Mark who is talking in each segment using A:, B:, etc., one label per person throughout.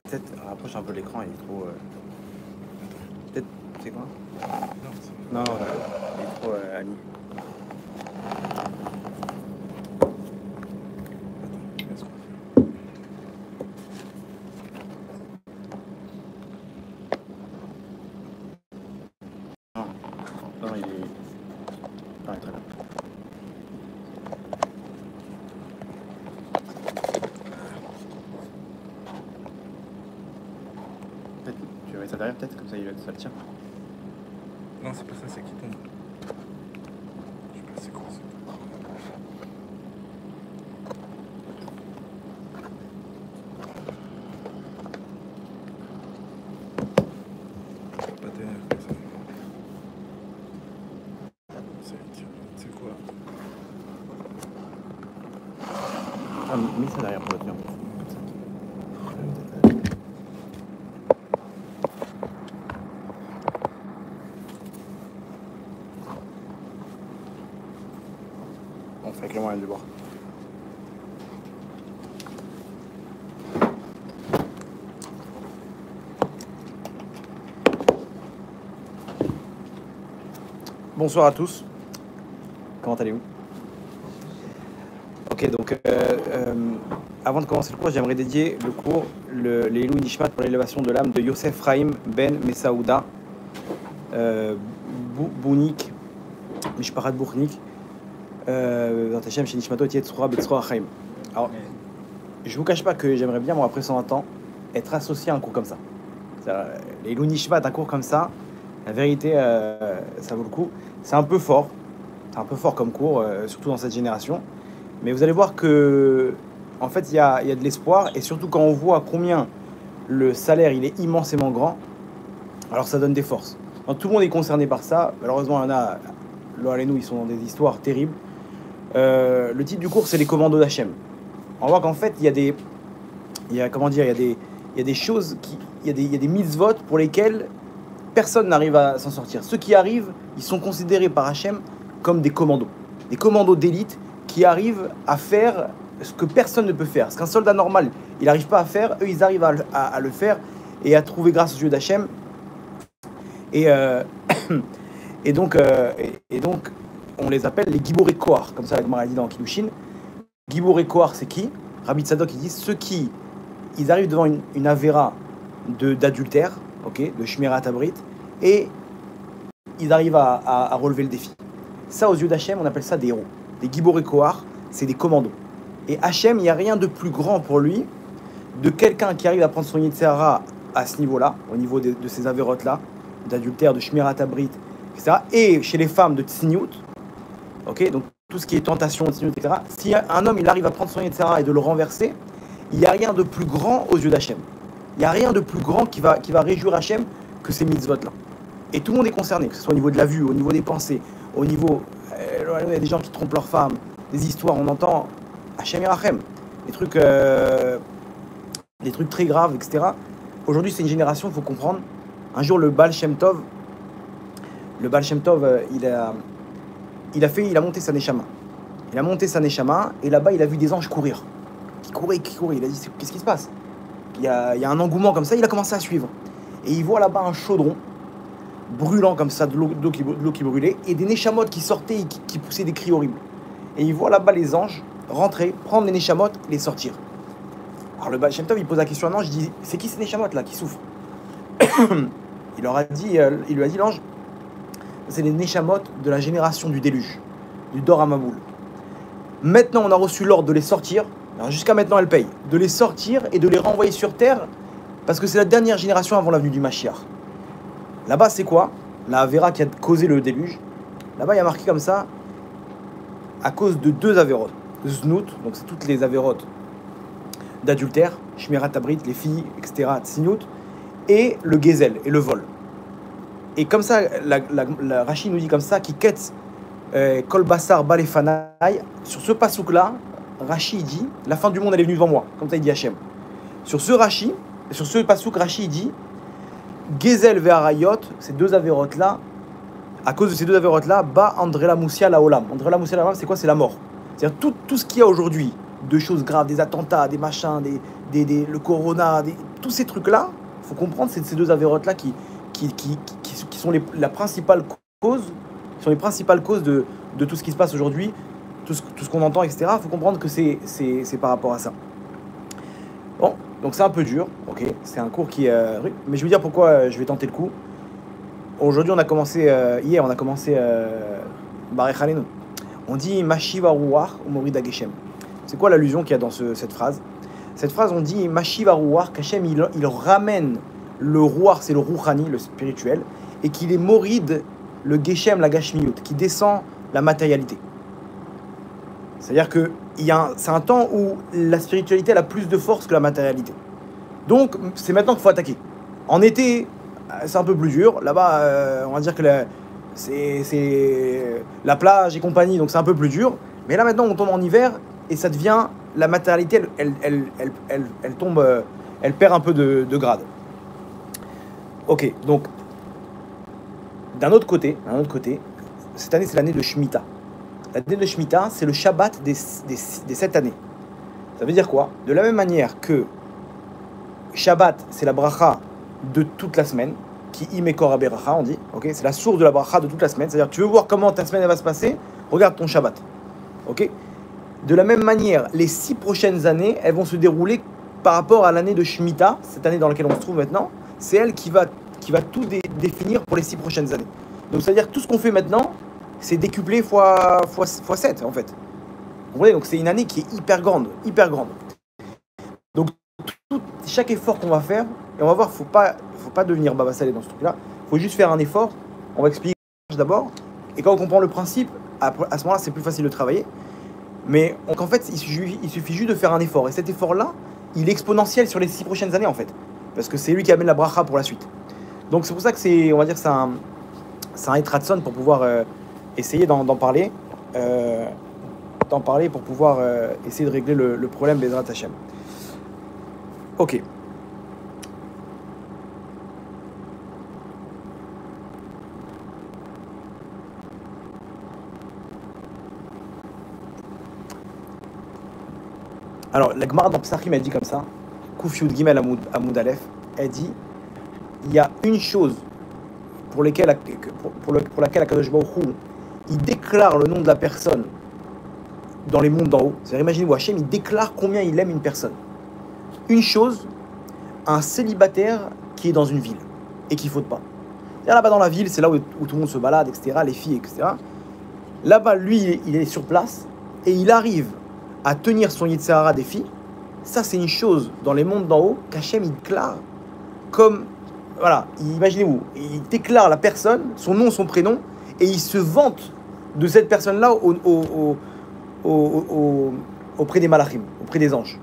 A: Peut-être rapproche un peu l'écran, il est trop. Peut-être. C'est quoi? Non, il est trop Ali. Non, il est. Non, il est très bien. Peut-être. Tu vas mettre ça derrière, peut-être, comme ça, ça le tient.
B: Non, c'est pas ça, c'est qui tombe. Je sais pas c'est quoi ça. Pas derrière comme ça. C'est quoi?
A: Ah, mets ça derrière pour le tenir. Comme ça. On fait avec les moyens du bord. Bonsoir à tous. Comment allez-vous? Ok, donc avant de commencer le cours, j'aimerais dédier le cours, les Ilou Nishmat pour l'élévation de l'âme de Yosef Raïm Ben Messaouda, Bounik, Mishparat Bournik, dans Hachem chez Nishmato et Yetzroa Betzroa Chaim. Alors, je vous cache pas que j'aimerais bien, moi, après 120 ans, être associé à un cours comme ça. Les Ilou Nishmat, un cours comme ça, la vérité, ça vaut le coup. C'est un peu fort comme cours, surtout dans cette génération. Mais vous allez voir que, en fait, il y a de l'espoir, et surtout quand on voit combien le salaire il est immensément grand, alors ça donne des forces. Donc, tout le monde est concerné par ça. Malheureusement, il y en a, là, nous, ils sont dans des histoires terribles. Le titre du cours, c'est les commandos d'Hachem. On voit qu'en fait, il y a des choses, il y a des mitzvot pour lesquelles personne n'arrive à s'en sortir. Ceux qui arrivent, ils sont considérés par Hachem comme des commandos d'élite qui arrivent à faire ce que personne ne peut faire. Ce qu'un soldat normal, il n'arrive pas à faire, eux, ils arrivent à le faire et à trouver grâce aux yeux d'Hachem. Et donc, on les appelle les Giborei Kohar, comme ça la Gemara dit dans Kiddushin. Giborei Kohar, c'est qui? Rabbi Tzadok, il dit ceux qui ils arrivent devant une avéra d'adultère, okay, de Shmirat Abrit, et ils arrivent à relever le défi. Ça, aux yeux d'Hachem, on appelle ça des héros. Des Giborei Kohar, c'est des commandos. Et Hachem, il n'y a rien de plus grand pour lui de quelqu'un qui arrive à prendre son Yetzirah à ce niveau-là, au niveau de ces avérotes-là, d'adultère, de Shmirat Abrit, etc. Et chez les femmes de Tsiniout, ok, donc tout ce qui est tentation, Tsiniout, etc. Si un homme, il arrive à prendre son Yetzirah et de le renverser, il n'y a rien de plus grand aux yeux d'Hachem. Il n'y a rien de plus grand qui va réjouir Hachem que ces mitzvot-là. Et tout le monde est concerné, que ce soit au niveau de la vue, au niveau des pensées, au niveau... il y a des gens qui trompent leurs femmes, des histoires, on entend Hachem Yerachem, des trucs très graves, etc. Aujourd'hui, c'est une génération, il faut comprendre. Un jour, le Baal Shem Tov, il a monté sa Neshama. Il a monté sa Neshama, et là-bas, il a vu des anges courir. Qui couraient. Il a dit, qu'est-ce qui se passe? Il y a un engouement comme ça, il a commencé à suivre. Et il voit là-bas un chaudron, brûlant comme ça, de l'eau qui brûlait, et des Neshamot qui sortaient et qui poussaient des cris horribles. Et il voit là-bas les anges rentrer, prendre les Neshamot et les sortir. Alors le Baal Shem Tov, il pose la question à un ange, il dit, c'est qui ces Neshamot là qui souffrent? Il lui a dit l'ange, c'est les Neshamot de la génération du déluge, du Dor HaMaboul. Maintenant, on a reçu l'ordre de les sortir. Alors jusqu'à maintenant, elle paye. De les sortir et de les renvoyer sur terre, parce que c'est la dernière génération avant l'avenue du Mashiach. Là-bas, c'est quoi? La Avera qui a causé le déluge. Là-bas, il y a marqué comme ça, à cause de deux Averot. Znout, donc c'est toutes les Averot d'adultère, Shmirat Abrit, les filles, etc., Tsiniout, et le Gezel, et le vol. Et comme ça, la Rashi nous dit comme ça, qui quête Kol Basar Balefanaï, sur ce pasouk-là, Rashi dit, la fin du monde elle est venue devant moi, comme ça il dit Hachem. Sur ce pasouk, Rashi dit, Gezel ve'arayot, ces deux avérotes-là, à cause de ces deux avérotes-là, ba Andrela Moussia la Olam. Andrela Moussia la Olam, c'est quoi? C'est la mort. C'est-à-dire tout ce qu'il y a aujourd'hui de choses graves, des attentats, des machins, le corona, tous ces trucs-là, il faut comprendre, c'est ces deux avérotes-là qui sont la principale cause, qui sont les principales causes de tout ce qui se passe aujourd'hui, tout ce qu'on entend, etc. Il faut comprendre que c'est par rapport à ça. Bon, donc c'est un peu dur, ok, c'est un cours qui est rude, mais je vais dire pourquoi je vais tenter le coup. Aujourd'hui, hier, on a commencé Barech Aleinu. On dit Mashiva Ruach ou Morida Geshem. C'est quoi l'allusion qu'il y a dans cette phrase? Cette phrase, on dit Mashiva Ruach, qu'Hachem il ramène le Ruach, c'est le Ruchani, le spirituel, et qu'il est Morid, le Geshem, la Gashmiyut, qui descend la matérialité. C'est-à-dire que c'est un temps où la spiritualité elle a plus de force que la matérialité. Donc, c'est maintenant qu'il faut attaquer. En été, c'est un peu plus dur. Là-bas, on va dire que c'est la plage et compagnie, donc c'est un peu plus dur. Mais là, maintenant, on tombe en hiver et ça devient... La matérialité, elle tombe... elle perd un peu de grade. Ok, donc... D'un autre côté, cette année, c'est l'année de Shemitah. L'année de Shemitah, c'est le Shabbat des 7 années. Ça veut dire quoi? De la même manière que Shabbat, c'est la bracha de toute la semaine, qui imekor aberacha, on dit, ok? C'est la source de la bracha de toute la semaine. C'est-à-dire, tu veux voir comment ta semaine elle va se passer? Regarde ton Shabbat, ok? De la même manière, les 6 prochaines années, elles vont se dérouler par rapport à l'année de Shemitah, cette année dans laquelle on se trouve maintenant. C'est elle qui va tout définir pour les 6 prochaines années. Donc, c'est-à-dire que tout ce qu'on fait maintenant, c'est décuplé fois 7, en fait. Vous comprenez? Donc, c'est une année qui est hyper grande, hyper grande. Donc, chaque effort qu'on va faire, et on va voir, faut pas devenir Baba Salé dans ce truc-là, il faut juste faire un effort. On va expliquer d'abord, et quand on comprend le principe, à ce moment-là, c'est plus facile de travailler. Mais en fait, il suffit juste de faire un effort. Et cet effort-là, il est exponentiel sur les 6 prochaines années, en fait. Parce que c'est lui qui amène la bracha pour la suite. Donc, c'est pour ça que c'est un etratson pour pouvoir essayer d'en parler. Pour pouvoir essayer de régler le problème Bezrat Hashem. Ok. Alors, la Gemara dans Psachim, elle dit comme ça, Kuf Yud Gimel Amoud Aleph, elle dit, il y a une chose pour laquelle Akadosh Baruch Hu, il déclare le nom de la personne dans les mondes d'en haut. C'est-à-dire, imaginez-vous, Hachem, il déclare combien il aime une personne. Une chose, un célibataire qui est dans une ville et qui ne faute pas. C'est-à-dire, là-bas dans la ville, c'est là où tout le monde se balade, etc., les filles, etc. Là-bas, lui, il est sur place et il arrive à tenir son Yitzhara des filles. Ça, c'est une chose dans les mondes d'en haut qu'Hachem, il déclare comme... Voilà, imaginez-vous, il déclare la personne, son nom, son prénom, et il se vante de cette personne-là auprès des malachim, auprès des anges.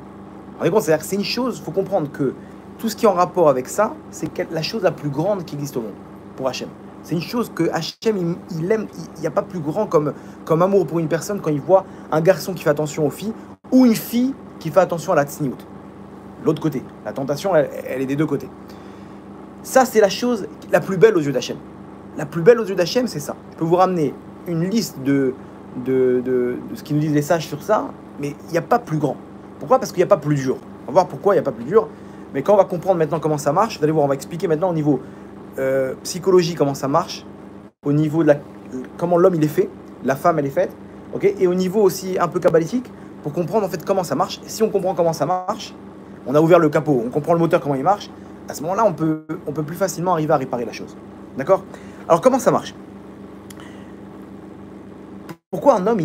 A: C'est-à-dire que c'est une chose, il faut comprendre que tout ce qui est en rapport avec ça, c'est la chose la plus grande qui existe au monde, pour Hachem. C'est une chose que Hachem, il aime, il n'y a pas plus grand comme amour pour une personne quand il voit un garçon qui fait attention aux filles, ou une fille qui fait attention à la tsniout. L'autre côté, la tentation, elle est des deux côtés. Ça, c'est la chose la plus belle aux yeux d'Hachem. La plus belle aux yeux d'Hachem, c'est ça. Je peux vous ramener une liste de ce qu'ils nous disent les sages sur ça, mais il n'y a pas plus grand. Pourquoi? Parce qu'il n'y a pas plus dur. On va voir pourquoi il n'y a pas plus dur. Mais quand on va comprendre maintenant comment ça marche, vous allez voir, on va expliquer maintenant au niveau psychologie comment ça marche, au niveau de comment l'homme il est fait, la femme elle est faite, okay, et au niveau aussi un peu kabbalistique, pour comprendre en fait comment ça marche. Et si on comprend comment ça marche, on a ouvert le capot, on comprend le moteur, comment il marche, à ce moment-là, on peut plus facilement arriver à réparer la chose. D'accord? Alors, comment ça marche? Pourquoi un homme,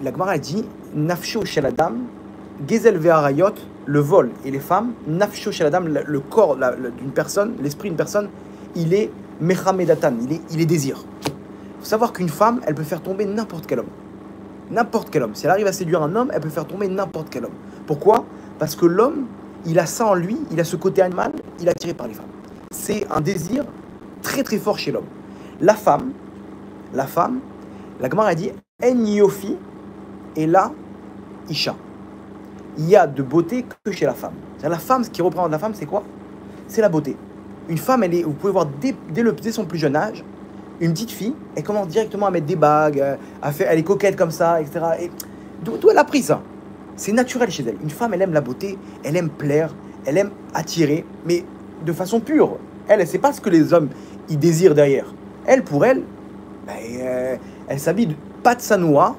A: la Gemara dit, Nafsho shel Adam, Gezel ve'arayot, le vol et les femmes, Nafsho shel Adam, le corps d'une personne, l'esprit d'une personne, il est Mechamedatan, il est désir. Il faut savoir qu'une femme, elle peut faire tomber n'importe quel homme. N'importe quel homme. Si elle arrive à séduire un homme, elle peut faire tomber n'importe quel homme. Pourquoi? Parce que l'homme, il a ça en lui, il a ce côté animal, il est attiré par les femmes. C'est un désir très très fort chez l'homme. La femme, la Gemara a dit En yofi et la isha. Il y a de beauté que chez la femme. C'est-à-dire la femme, ce qui représente la femme, c'est quoi? C'est la beauté. Une femme, vous pouvez voir dès son plus jeune âge, une petite fille, elle commence directement à mettre des bagues, elle est coquette comme ça, etc. Et d'où elle a pris ça? C'est naturel chez elle. Une femme, elle aime la beauté, elle aime plaire, elle aime attirer, mais de façon pure. Elle sait pas ce que les hommes ils désirent derrière. Elle, pour elle, ben, elle s'habille pas de sa noix,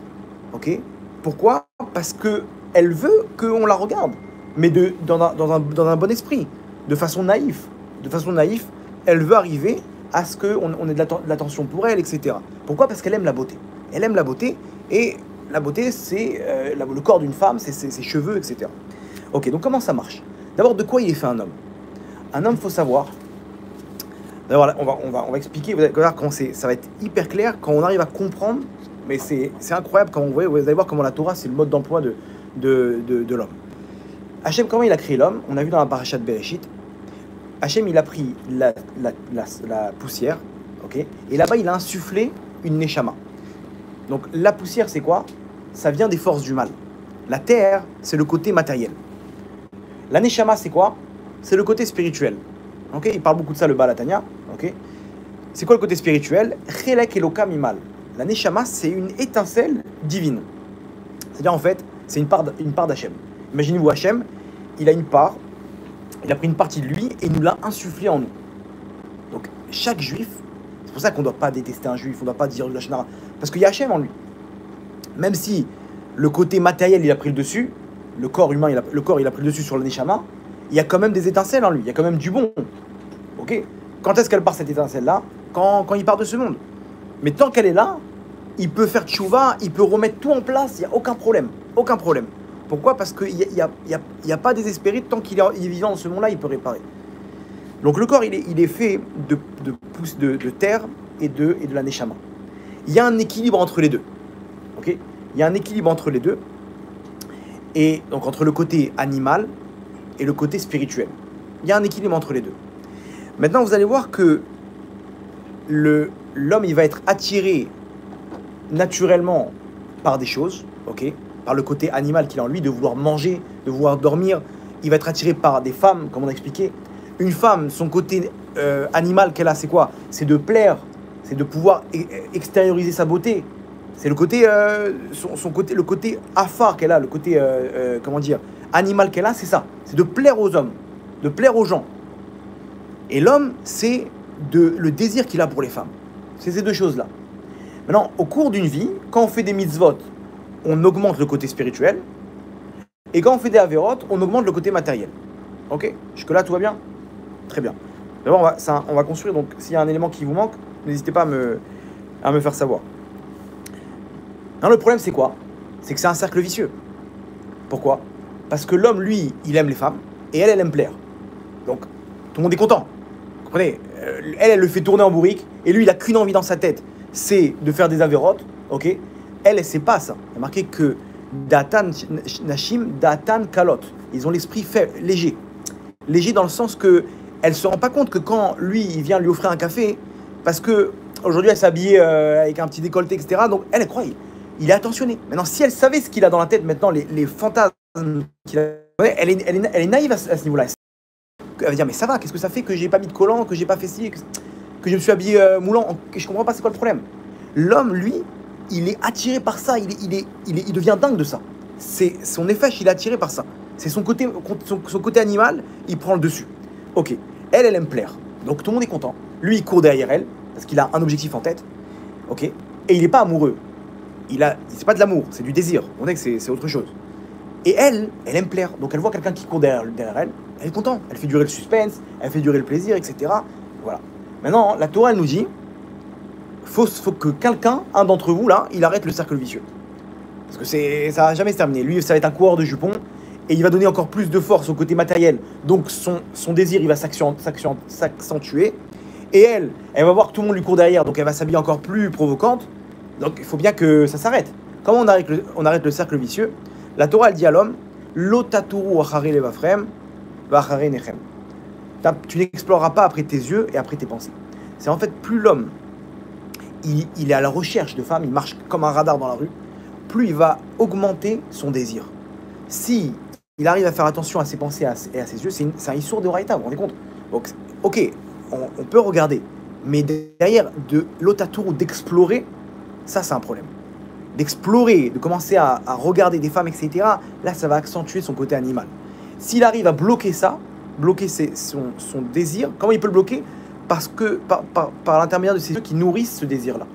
A: ok? Pourquoi? Parce que elle veut qu'on la regarde, mais dans un bon esprit, de façon naïve. De façon naïve, elle veut arriver à ce qu'on ait de l'attention pour elle, etc. Pourquoi? Parce qu'elle aime la beauté. Elle aime la beauté, et la beauté, c'est le corps d'une femme, c'est ses cheveux, etc. Ok, donc comment ça marche? D'abord, de quoi il est fait un homme? Un homme, faut savoir. D'abord, on va expliquer, vous allez voir comment ça va être hyper clair quand on arrive à comprendre, mais c'est incroyable quand vous allez voir comment la Torah, c'est le mode d'emploi de l'homme. Hachem, comment il a créé l'homme? On a vu dans la paracha de Bereshit. Hachem, il a pris la poussière, ok, et là-bas, il a insufflé une neshama. Donc, la poussière, c'est quoi? Ça vient des forces du mal. La terre, c'est le côté matériel. La neshama, c'est quoi? C'est le côté spirituel. Ok, il parle beaucoup de ça, le Baal HaTanya. Ok, c'est quoi le côté spirituel? Chelek Eloka Mimal. La neshama, c'est une étincelle divine. C'est-à-dire, en fait, c'est une part d'Hachem. Imaginez-vous, Hachem, il a une part, il a pris une partie de lui et il nous l'a insufflé en nous. Donc, chaque juif, c'est pour ça qu'on ne doit pas détester un juif, on ne doit pas dire du lachon hara, parce qu'il y a Hachem en lui. Même si le côté matériel, il a pris le dessus, le corps humain, il a pris le dessus sur le neshama, il y a quand même des étincelles en lui, il y a quand même du bon. Ok? Quand est-ce qu'elle part, cette étincelle-là? Quand il part de ce monde. Mais tant qu'elle est là, il peut faire tchouva, il peut remettre tout en place, il n'y a aucun problème. Aucun problème. Pourquoi? Parce qu'il n'y a pas désespéré, tant qu'il est vivant dans ce monde-là, il peut réparer. Donc le corps, il est fait de terre et de la neshama. Il y a un équilibre entre les deux. Ok? Il y a un équilibre entre les deux. Et donc entre le côté animal et le côté spirituel. Il y a un équilibre entre les deux. Maintenant, vous allez voir que l'homme, il va être attiré naturellement par des choses, ok, par le côté animal qu'il a en lui, de vouloir manger, de vouloir dormir. Il va être attiré par des femmes, comme on a expliqué. Une femme, son côté animal qu'elle a, c'est quoi? C'est de plaire, c'est de pouvoir extérioriser sa beauté. C'est le côté, le côté affar qu'elle a, le côté, comment dire, animal qu'elle a, c'est ça. C'est de plaire aux hommes, de plaire aux gens. Et l'homme, c'est le désir qu'il a pour les femmes. C'est ces deux choses-là. Maintenant, au cours d'une vie, quand on fait des mitzvot, on augmente le côté spirituel. Et quand on fait des avérotes, on augmente le côté matériel. Ok? Jusque-là, tout va bien? Très bien. D'abord, on va construire. Donc, s'il y a un élément qui vous manque, n'hésitez pas à me faire savoir. Non, le problème, c'est quoi? C'est que c'est un cercle vicieux. Pourquoi? Parce que l'homme, lui, il aime les femmes. Et elle aime plaire. Donc, tout le monde est content. Vous comprenez? Elle le fait tourner en bourrique. Et lui, il n'a qu'une envie dans sa tête. C'est de faire des avérotes. Ok? Elle sait pas ça. Il y a marqué que Datan Nashim, Datan Kalot. Ils ont l'esprit léger. Léger dans le sens que elle se rend pas compte que quand lui, il vient lui offrir un café, parce que aujourd'hui, elle s'habille avec un petit décolleté, etc. Donc, elle croit, il est attentionné. Maintenant, si elle savait ce qu'il a dans la tête, maintenant, les fantasmes qu'il a, elle est naïve à ce niveau-là. Elle va dire, mais ça va, qu'est-ce que ça fait que j'ai pas mis de collant, que j'ai pas fait ci, que je me suis habillé moulant, je comprends pas c'est quoi le problème. L'homme, lui, il est attiré par ça, il devient dingue de ça. C'est son effet, il est attiré par ça. C'est son côté animal, il prend le dessus. Ok, elle aime plaire. Donc tout le monde est content. Lui, il court derrière elle, parce qu'il a un objectif en tête. Ok, et il n'est pas amoureux. C'est pas de l'amour, c'est du désir. On dit que c'est autre chose. Et elle aime plaire. Donc elle voit quelqu'un qui court derrière elle est contente. Elle fait durer le suspense, elle fait durer le plaisir, etc. Voilà. Maintenant, la Torah, elle nous dit, faut que quelqu'un, un d'entre vous, là, il arrête le cercle vicieux. Parce que ça va jamais se terminer. Lui, ça va être un coureur de jupons, et il va donner encore plus de force au côté matériel. Donc son désir, il va s'accentuer. Et elle va voir que tout le monde lui court derrière, donc elle va s'habiller encore plus provocante. Donc il faut bien que ça s'arrête. Comment on arrête le cercle vicieux? La Torah, elle dit à l'homme, Lotaturu achare levafrem, vachare nechem. Tu n'exploreras pas après tes yeux et après tes pensées. C'est en fait, plus l'homme, il est à la recherche de femmes, il marche comme un radar dans la rue, plus il va augmenter son désir. Si il arrive à faire attention à ses pensées et à ses yeux, c'est un issour de Raïta, vous vous rendez compte? Donc, ok, on peut regarder, mais derrière, de l'otatour ou d'explorer, ça c'est un problème. d'explorer, de commencer à regarder des femmes, etc., là, ça va accentuer son côté animal. S'il arrive à bloquer ça, bloquer son désir, comment il peut le bloquer? Parce que par l'intermédiaire de ces yeux qui nourrissent ce désir-là.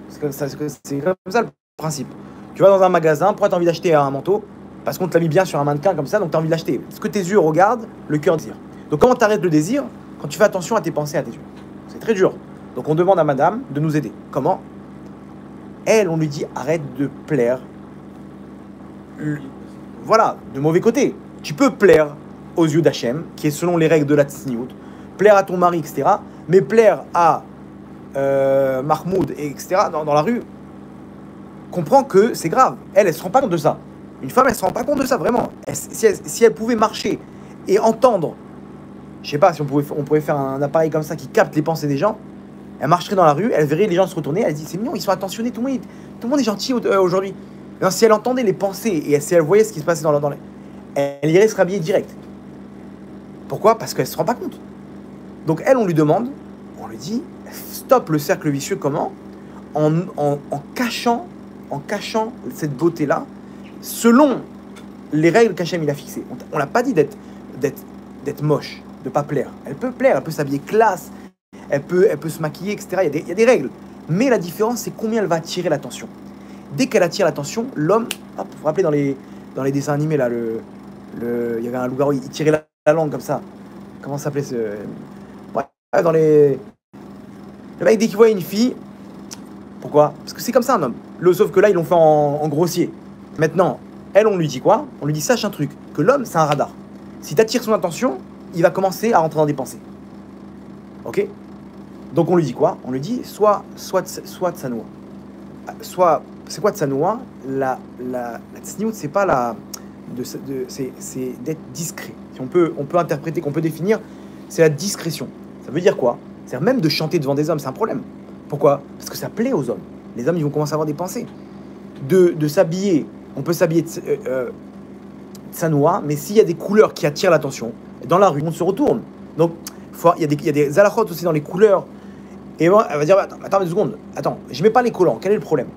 A: C'est comme ça le principe. Tu vas dans un magasin, pourquoi tu as envie d'acheter un manteau? Parce qu'on te l'a mis bien sur un mannequin comme ça, donc tu as envie de l'acheter. Ce que tes yeux regardent, le cœur désire. Donc comment tu arrêtes le désir? Quand tu fais attention à tes pensées, à tes yeux. C'est très dur. Donc on demande à madame de nous aider. Comment? Elle, on lui dit arrête de plaire. Voilà, de mauvais côté. Tu peux plaire aux yeux d'Hachem, qui est selon les règles de la tsniout, plaire à ton mari, etc. Mais plaire à Mahmoud, etc., dans la rue, comprends que c'est grave. Elle se rend pas compte de ça. Une femme, elle se rend pas compte de ça, vraiment. Si elle pouvait marcher et entendre, je sais pas, si on pourrait faire un appareil comme ça qui capte les pensées des gens, elle marcherait dans la rue, elle verrait les gens se retourner, elle se dit c'est mignon, ils sont attentionnés, tout le monde est gentil aujourd'hui. Non, si elle entendait les pensées et si elle voyait ce qui se passait dans les... Elle irait se rhabiller direct. Pourquoi? Parce qu'elle se rend pas compte. Donc elle, on lui demande, on lui dit, stop le cercle vicieux, comment? En cachant cette beauté-là, selon les règles qu'Hachem il a fixées. On l'a pas dit d'être moche, de pas plaire. Elle peut plaire, elle peut s'habiller classe, elle peut se maquiller, etc. Il y a des règles. Mais la différence, c'est combien elle va attirer l'attention. Dès qu'elle attire l'attention, l'homme, vous vous rappelez dans les dessins animés, là, il y avait un loup-garou, il tirait la langue comme ça. Comment ça s'appelait ce... Ouais, dans les... Le mec, dès qu'il voit une fille, pourquoi? Parce que c'est comme ça un homme. Sauf que là, ils l'ont fait en grossier. Maintenant, elle, on lui dit quoi? On lui dit, sache un truc, que l'homme, c'est un radar. Si tu attires son attention, il va commencer à rentrer dans des pensées. Ok? Donc on lui dit quoi? On lui dit, soit tsanoua. Soit, c'est quoi tsanoua? La tsniout, c'est pas la... c'est d'être discret. Si on peut interpréter, qu'on peut définir, c'est la discrétion. Ça veut dire quoi? C'est-à-dire même de chanter devant des hommes, c'est un problème. Pourquoi? Parce que ça plaît aux hommes. Les hommes, ils vont commencer à avoir des pensées. De s'habiller, on peut s'habiller tsanoua, mais s'il y a des couleurs qui attirent l'attention, dans la rue, on se retourne. Donc, il y a des halachot aussi dans les couleurs. Et bon, elle va dire, attends 2 secondes, attends, je mets pas les collants, quel est le problème?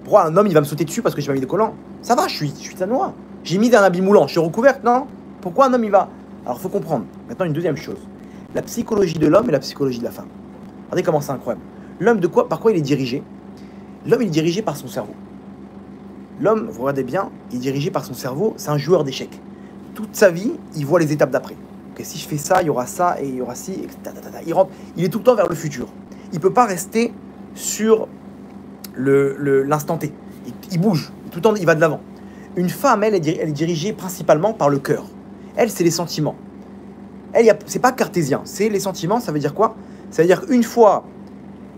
A: Pourquoi un homme, il va me sauter dessus parce que j'ai pas mis de collants? Ça va, je suis tsanoua. J'ai mis un habit moulant, je suis recouverte, non? Pourquoi un homme, il va... Alors, il faut comprendre. Maintenant, une deuxième chose. La psychologie de l'homme et la psychologie de la femme. Regardez comment c'est incroyable. L'homme, par quoi il est dirigé? L'homme, il est dirigé par son cerveau. L'homme, vous regardez bien, il est dirigé par son cerveau, c'est un joueur d'échecs. Toute sa vie, il voit les étapes d'après. Okay, si je fais ça, il y aura ça, et il y aura ci, et il est tout le temps vers le futur. Il ne peut pas rester sur l'instant T. Il bouge, tout le temps, il va de l'avant. Une femme, elle est dirigée principalement par le cœur. Elle, c'est les sentiments. Elle, c'est pas cartésien, c'est les sentiments, ça veut dire quoi? Ça veut dire qu'une fois,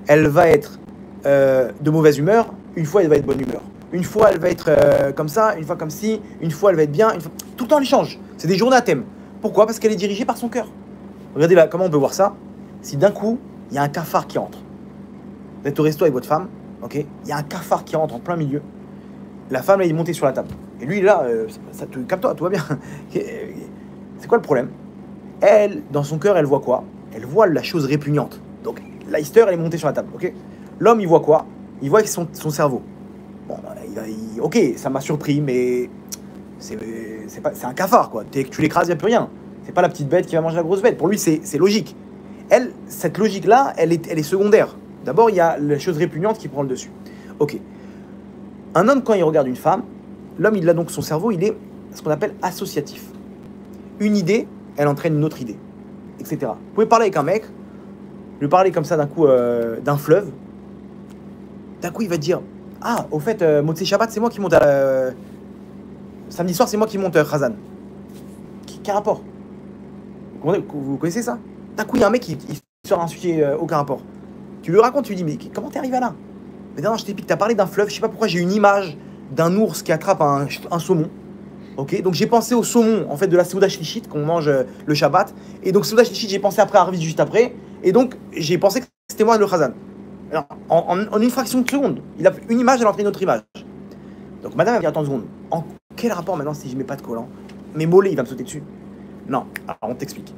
A: elle va être de mauvaise humeur, une fois, elle va être de bonne humeur. Une fois, elle va être comme ça, une fois comme ci, une fois, elle va être bien. Tout le temps, elle change. C'est des journées à thème. Pourquoi? Parce qu'elle est dirigée par son cœur. Regardez là, comment on peut voir ça? Si d'un coup, il y a un cafard qui entre. Vous êtes au resto avec votre femme, ok? Il y a un cafard qui rentre en plein milieu. La femme, là, il est montée sur la table. Et lui, là, calme-toi, tout va bien. C'est quoi le problème? Elle, dans son cœur, elle voit quoi? Elle voit la chose répugnante. Donc, la hister, elle est montée sur la table, ok? L'homme, il voit quoi? Il voit son cerveau. Bon, ok, ça m'a surpris, mais c'est un cafard, quoi. Tu l'écrases, il n'y a plus rien. C'est pas la petite bête qui va manger la grosse bête. Pour lui, c'est logique. Elle, cette logique-là, elle est secondaire. D'abord, il y a la chose répugnante qui prend le dessus. Ok. Un homme, quand il regarde une femme, l'homme, il a donc son cerveau, il est ce qu'on appelle associatif. Une idée, elle entraîne une autre idée, etc. Vous pouvez parler avec un mec, lui parler comme ça d'un coup d'un fleuve. D'un coup, il va te dire, ah, au fait, Motzei Shabbat, c'est moi qui monte samedi soir, c'est moi qui monte Khazan. Quel rapport? Vous connaissez ça? D'un coup, il y a un mec qui sort un sujet aucun rapport. Tu lui racontes, tu lui dis, mais comment t'es arrivé là? Mais non, je t'explique, t'as parlé d'un fleuve, je sais pas pourquoi j'ai une image d'un ours qui attrape un saumon. Ok, donc j'ai pensé au saumon, en fait, de la Seuda Shlichit qu'on mange le Shabbat. Et donc, Seuda Shlichit, j'ai pensé après à Arvis juste après. Et donc, j'ai pensé que c'était moi le Khazan. Alors, en une fraction de seconde, il a une image, elle a entraîné une autre image. Donc, madame, elle va dire, attends une seconde. En quel rapport maintenant si je mets pas de collant? Mes mollets, il va me sauter dessus. Non, alors on t'explique.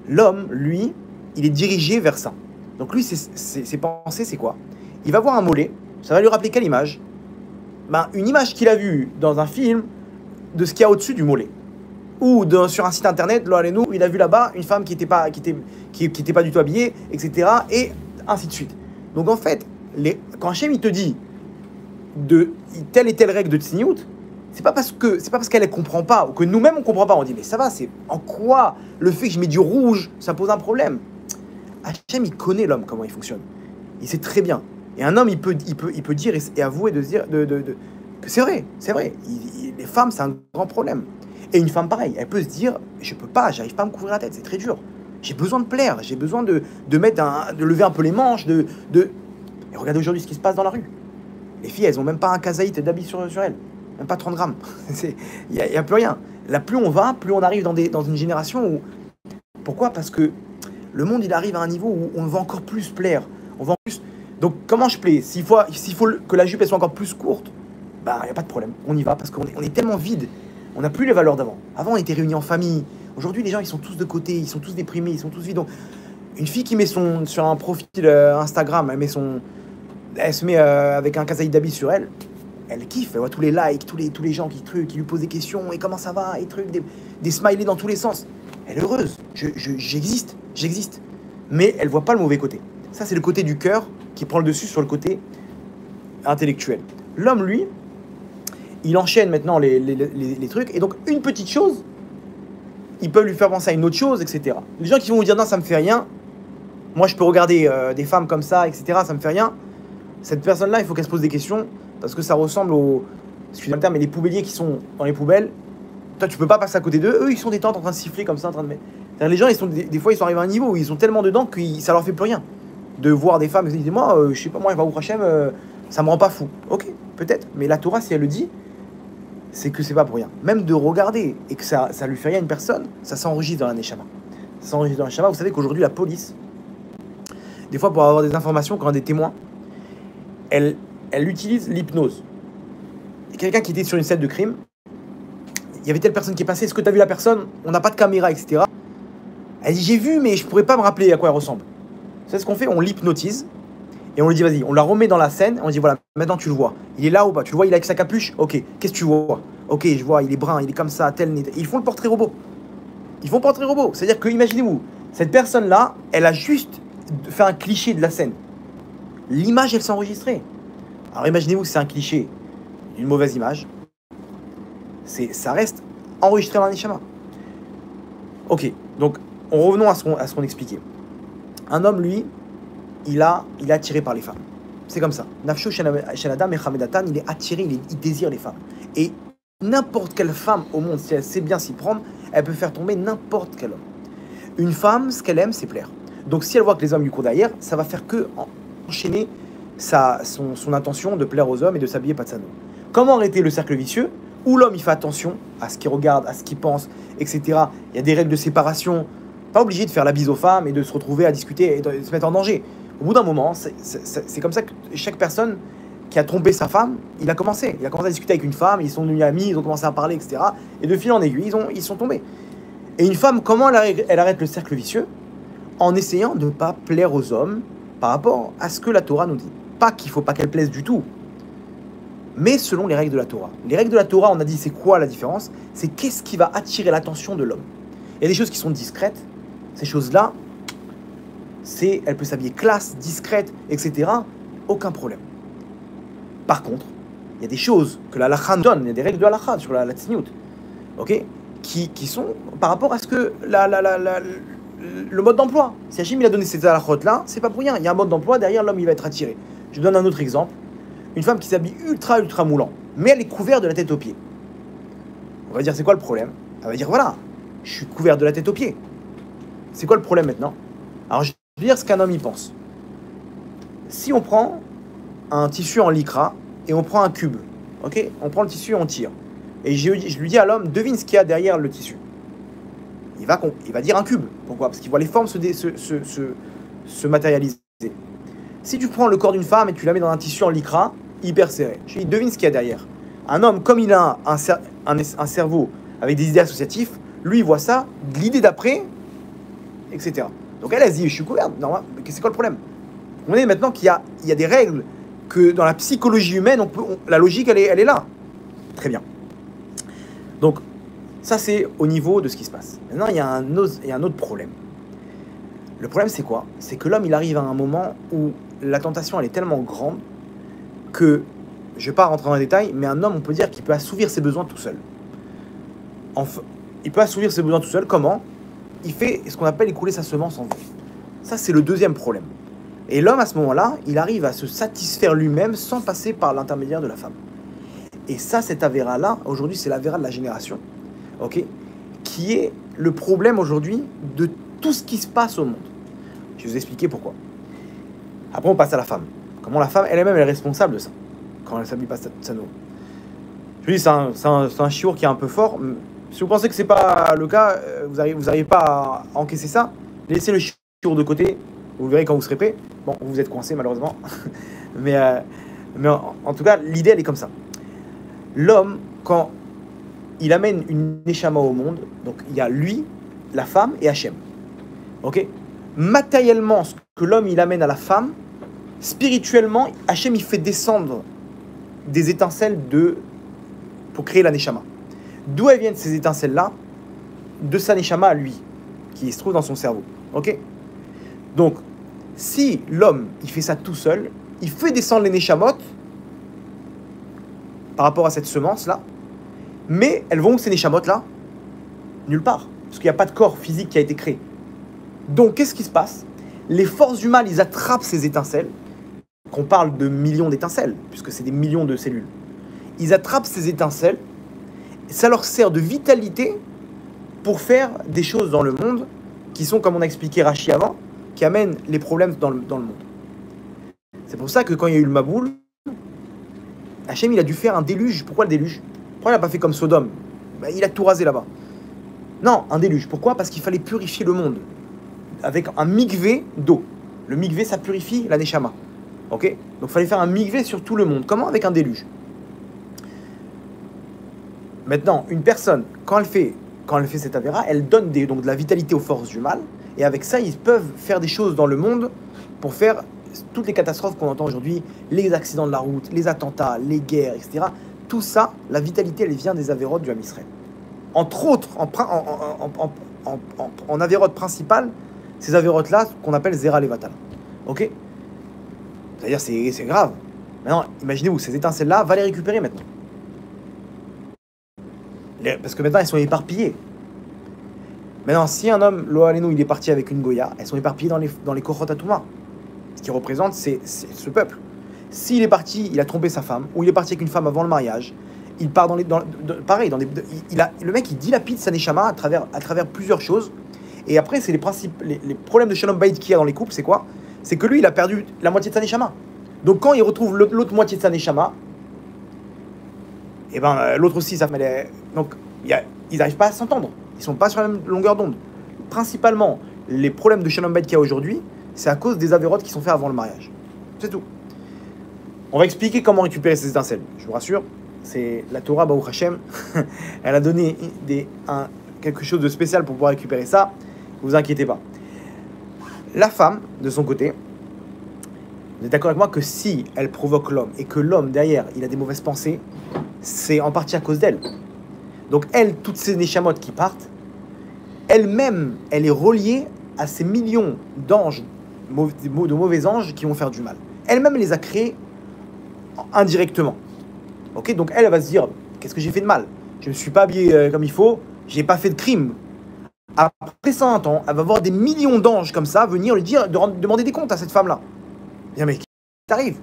A: L'homme, lui, il est dirigé vers ça. Donc lui, ses pensées, c'est quoi? Il va voir un mollet, ça va lui rappeler quelle image? ben, une image qu'il a vue dans un film de ce qu'il y a au-dessus du mollet. Ou sur un site internet, où il a vu là-bas une femme qui était pas du tout habillée, etc. Et ainsi de suite. Donc en fait, quand Hachem il te dit de telle et telle règle de Tsniout, c'est pas parce qu'elle ne comprend pas, ou que nous-mêmes on comprend pas, on dit mais ça va, c'est en quoi le fait que je mets du rouge, ça pose un problème. Hachem il connaît l'homme, comment il fonctionne. Il sait très bien. Et un homme il peut dire et avouer que c'est vrai. Les femmes c'est un grand problème. Et une femme pareille, elle peut se dire je peux pas, j'arrive pas à me couvrir la tête, c'est très dur. J'ai besoin de plaire, j'ai besoin de lever un peu les manches, Et regardez aujourd'hui ce qui se passe dans la rue. Les filles, elles ont même pas un kazaït d'habits sur elles, même pas 30 grammes. Il y a plus rien. Là, plus on va, plus on arrive dans une génération où... Pourquoi ? Parce que le monde, il arrive à un niveau où on va encore plus plaire. On va plus... Donc, comment je plais ? S'il faut que la jupe elle soit encore plus courte, bah, il n'y a pas de problème. On y va parce qu'on est tellement vide. On n'a plus les valeurs d'avant. Avant, on était réunis en famille. Aujourd'hui, les gens, ils sont tous de côté, ils sont tous déprimés, ils sont tous vides. Donc, une fille qui met sur un profil Instagram, elle se met avec un kazaï d'habits sur elle kiffe, elle voit tous les likes, tous les gens qui lui posent des questions, et comment ça va, et des smileys dans tous les sens. Elle est heureuse. J'existe. Mais elle voit pas le mauvais côté. Ça, c'est le côté du cœur qui prend le dessus sur le côté intellectuel. L'homme, lui, il enchaîne maintenant les trucs, et donc une petite chose, ils peuvent lui faire penser à une autre chose, etc. Les gens qui vont vous dire non, ça me fait rien, moi je peux regarder des femmes comme ça, etc., ça me fait rien. Cette personne-là, il faut qu'elle se pose des questions, parce que ça ressemble excusez-moi le terme, mais les poubelliers qui sont dans les poubelles, toi tu peux pas passer à côté d'eux, eux ils sont détentes en train de siffler comme ça, en train de mettre. Les gens, des fois ils sont arrivés à un niveau où ils sont tellement dedans que ça leur fait plus rien. De voir des femmes, ils disent moi, je sais pas, moi, Baruch Hashem, ça me rend pas fou. Ok, peut-être, mais la Torah, si elle le dit, c'est que c'est pas pour rien. Même de regarder et que ça lui fait rien à une personne, ça s'enregistre dans la Neshama. Ça s'enregistre dans la Neshama. Vous savez qu'aujourd'hui, la police, des fois pour avoir des informations, quand on a des témoins, elle utilise l'hypnose. Quelqu'un qui était sur une scène de crime, il y avait telle personne qui est passée, est-ce que tu as vu la personne ? On n'a pas de caméra, etc. Elle dit j'ai vu, mais je pourrais pas me rappeler à quoi elle ressemble. C'est ce qu'on fait, on l'hypnotise. Et on lui dit, vas-y, on la remet dans la scène, on dit, voilà, maintenant tu le vois. Il est là ou pas ? Tu le vois, il est avec sa capuche ? Ok, qu'est-ce que tu vois ? Ok, je vois, il est brun, il est comme ça, tel nez. Ils font le portrait robot. C'est-à-dire que, imaginez-vous, cette personne-là, elle a juste fait un cliché de la scène. L'image, elle s'est enregistrée. Alors imaginez-vous que c'est un cliché, une mauvaise image. Ça reste enregistré dans la Neshama. Ok, donc, revenons à ce qu'on expliquait. Un homme, lui, il est attiré par les femmes. C'est comme ça. Nafsho Shanadam et Hamedatan, il est attiré, il désire les femmes. Et n'importe quelle femme au monde, si elle sait bien s'y prendre, elle peut faire tomber n'importe quel homme. Une femme, ce qu'elle aime, c'est plaire. Donc si elle voit que les hommes lui courent derrière, ça va faire que enchaîner son intention de plaire aux hommes et de s'habiller patsano. Comment arrêter le cercle vicieux où l'homme il fait attention à ce qu'il regarde, à ce qu'il pense, etc. Il y a des règles de séparation. Pas obligé de faire la bise aux femmes et de se retrouver à discuter et de se mettre en danger. Au bout d'un moment, c'est comme ça que chaque personne qui a trompé sa femme, il a commencé à discuter avec une femme, ils sont devenus amis, ils ont commencé à parler, etc. Et de fil en aiguille, ils sont tombés. Et une femme, comment elle arrête le cercle vicieux ? En essayant de ne pas plaire aux hommes par rapport à ce que la Torah nous dit. Pas qu'il ne faut pas qu'elle plaise du tout, mais selon les règles de la Torah. Les règles de la Torah, on a dit, c'est quoi la différence ? C'est qu'est-ce qui va attirer l'attention de l'homme. Il y a des choses qui sont discrètes, ces choses-là, elle peut s'habiller classe, discrète, etc. Aucun problème. Par contre, il y a des choses que la halakha nous donne, il y a des règles de halakha sur la tzniut, ok, qui sont par rapport à ce que le mode d'emploi. Si Hachem il a donné ces halakhot-là, c'est pas pour rien. Il y a un mode d'emploi, derrière l'homme il va être attiré. Je donne un autre exemple. Une femme qui s'habille ultra moulant, mais elle est couverte de la tête aux pieds. On va dire, c'est quoi le problème ? Elle va dire, voilà, je suis couvert de la tête aux pieds. C'est quoi le problème maintenant ? Alors, je vais dire ce qu'un homme y pense. Si on prend un tissu en lycra et on prend un cube, ok ? On prend le tissu et on tire. Et je lui dis à l'homme, devine ce qu'il y a derrière le tissu. Il va dire un cube. Pourquoi ? Parce qu'il voit les formes se matérialiser. Si tu prends le corps d'une femme et tu la mets dans un tissu en lycra, hyper serré, je lui dis, devine ce qu'il y a derrière. Un homme, comme il a un cerveau avec des idées associatives, lui, il voit ça, l'idée d'après, etc. Donc elle se dit, je suis couverte, normal, mais c'est quoi le problème ? On est maintenant qu'il y a des règles que dans la psychologie humaine, la logique, elle est là. Très bien. Donc, ça, c'est au niveau de ce qui se passe. Maintenant, il y a un autre problème. Le problème, c'est quoi? C'est que l'homme, il arrive à un moment où la tentation, elle est tellement grande que, je ne vais pas rentrer dans les détails, mais un homme, on peut dire qu'il peut assouvir ses besoins tout seul. Enfin, il peut assouvir ses besoins tout seul. Comment? Il fait ce qu'on appelle écouler sa semence en vie. Ça, c'est le deuxième problème. Et l'homme, à ce moment-là, il arrive à se satisfaire lui-même sans passer par l'intermédiaire de la femme. Et ça, cette avéra-là, aujourd'hui, c'est l'avéra de la génération, ok, qui est le problème aujourd'hui de tout ce qui se passe au monde. Je vais vous expliquer pourquoi. Après, on passe à la femme. Comment la femme, elle-même, elle est responsable de ça, quand elle ne s'habille pas sa nourriture. Je dis, c'est un chiour qui est un peu fort. Si vous pensez que ce n'est pas le cas, vous n'arrivez pas à encaisser ça, laissez le chiour de côté, vous verrez quand vous serez prêt. Bon, vous êtes coincé malheureusement, mais en tout cas, l'idée, elle est comme ça. L'homme, quand il amène une neshama au monde, donc il y a lui, la femme et Hachem. Ok? Matériellement, ce que l'homme il amène à la femme, spirituellement, Hachem il fait descendre des étincelles pour créer la neshama. D'où elles viennent ces étincelles-là? De sa neshama à lui, qui se trouve dans son cerveau. Ok? Donc, si l'homme il fait ça tout seul, il fait descendre les neshamot par rapport à cette semence-là, mais elles vont où ces neshamot-là? Nulle part, parce qu'il n'y a pas de corps physique qui a été créé. Donc, qu'est-ce qui se passe? Les forces du mal, ils attrapent ces étincelles, qu'on parle de millions d'étincelles, puisque c'est des millions de cellules. Ils attrapent ces étincelles, ça leur sert de vitalité pour faire des choses dans le monde qui sont, comme on a expliqué Rachi avant, qui amènent les problèmes dans le monde. C'est pour ça que quand il y a eu le Maboul, Hachem, il a dû faire un déluge. Pourquoi le déluge? Pourquoi il n'a pas fait comme Sodome? Il a tout rasé là-bas. Non, un déluge. Pourquoi? Parce qu'il fallait purifier le monde avec un mikvé d'eau. Le mikvé, ça purifie la neshama. Ok? Donc il fallait faire un mikvé sur tout le monde. Comment? Avec un déluge. Maintenant, une personne, quand elle fait cette avéra, elle donne donc de la vitalité aux forces du mal. Et avec ça, ils peuvent faire des choses dans le monde pour faire toutes les catastrophes qu'on entend aujourd'hui, les accidents de la route, les attentats, les guerres, etc. Tout ça, la vitalité, elle vient des avérotes du Ham Israël. Entre autres, en avérote principale, ces avérotes-là, qu'on appelle Zera Levatal. Ok? C'est-à-dire, c'est grave. Maintenant, imaginez-vous, ces étincelles-là, va les récupérer maintenant. Parce que maintenant, elles sont éparpillées. Maintenant, si un homme, Lo Alenu, il est parti avec une Goya, elles sont éparpillées dans les Kochot Atouma. Ce qui représente, c'est ce peuple. S'il est parti, il a trompé sa femme, ou il est parti avec une femme avant le mariage, il part pareil, le mec, il dilapide sa neshama à travers plusieurs choses. Et après, c'est les problèmes de Shalom Bayit qu'il y a dans les couples, c'est quoi? C'est que lui, il a perdu la moitié de sa neshama. Donc quand il retrouve l'autre moitié de sa neshama, et l'autre aussi, ça fait... Donc, ils n'arrivent pas à s'entendre. Ils ne sont pas sur la même longueur d'onde. Principalement, les problèmes de Shalom Bayit qu'il y a aujourd'hui, c'est à cause des avérotes qui sont faits avant le mariage. C'est tout. On va expliquer comment récupérer ces étincelles. Je vous rassure, c'est la Torah, Baruch Hashem. Elle a donné quelque chose de spécial pour pouvoir récupérer ça. Ne vous inquiétez pas. La femme, de son côté, vous êtes d'accord avec moi que si elle provoque l'homme et que l'homme, derrière, il a des mauvaises pensées, c'est en partie à cause d'elle. Donc elle, toutes ces neshamot qui partent, elle-même, elle est reliée à ces millions d'anges, de mauvais anges qui vont faire du mal. Elle-même les a créés indirectement. Ok, donc elle va se dire, qu'est-ce que j'ai fait de mal? Je ne me suis pas habillé comme il faut, j'ai pas fait de crime. Après 100 ans, elle va voir des millions d'anges comme ça venir lui dire, demander des comptes à cette femme-là. Bien, mais qu'est-ce qui t'arrive?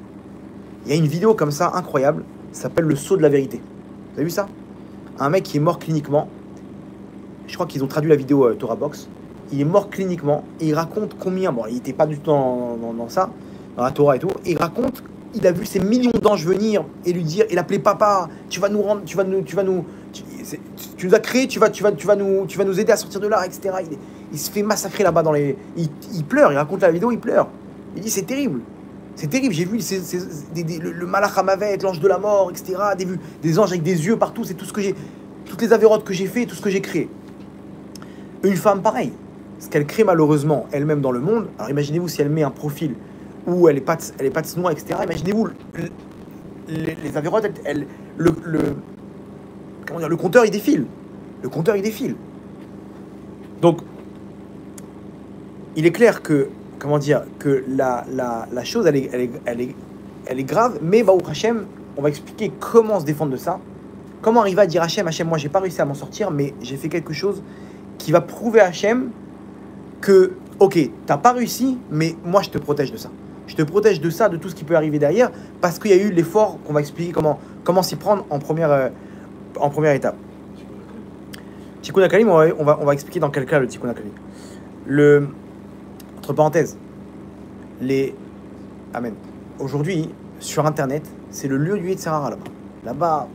A: Il y a une vidéo comme ça incroyable, ça s'appelle le saut de la vérité. Vous avez vu ça? Un mec qui est mort cliniquement. Je crois qu'ils ont traduit la vidéo Torah Box. Il est mort cliniquement et il raconte combien. Bon, il n'était pas du tout dans ça, dans la Torah et tout. Et il raconte, il a vu ces millions d'anges venir et lui dire, et l'appeler papa. Tu vas nous rendre, tu nous as créé, tu vas nous aider à sortir de là, etc. Il se fait massacrer là-bas il pleure. Il raconte la vidéo, il pleure. Il dit c'est terrible. C'est terrible, j'ai vu le Malach Hamavet, l'ange de la mort, etc. Des anges avec des yeux partout, c'est tout ce que j'ai, toutes les avérotes que j'ai fait, tout ce que j'ai créé. Une femme pareille, ce qu'elle crée malheureusement elle-même dans le monde. Alors imaginez-vous si elle met un profil où elle est pas tsnoua, etc. Imaginez-vous, les avérotes, comment dire, le compteur, il défile. Le compteur, il défile. Donc, il est clair que, comment dire, que la chose, elle est grave, mais Baruch Hashem, on va expliquer comment se défendre de ça. Comment arriver à dire Hachem, moi, j'ai pas réussi à m'en sortir, mais j'ai fait quelque chose qui va prouver à Hachem que, ok, t'as pas réussi, mais moi, je te protège de ça. Je te protège de ça, de tout ce qui peut arriver derrière, parce qu'il y a eu l'effort qu'on va expliquer comment s'y prendre en première étape. Tikkun HaKalim, on va expliquer dans quel cas le Tikkun HaKalim. Entre parenthèses, Amen. Aujourd'hui, sur Internet, c'est le lieu du Yetzer Hara là-bas. Là-bas,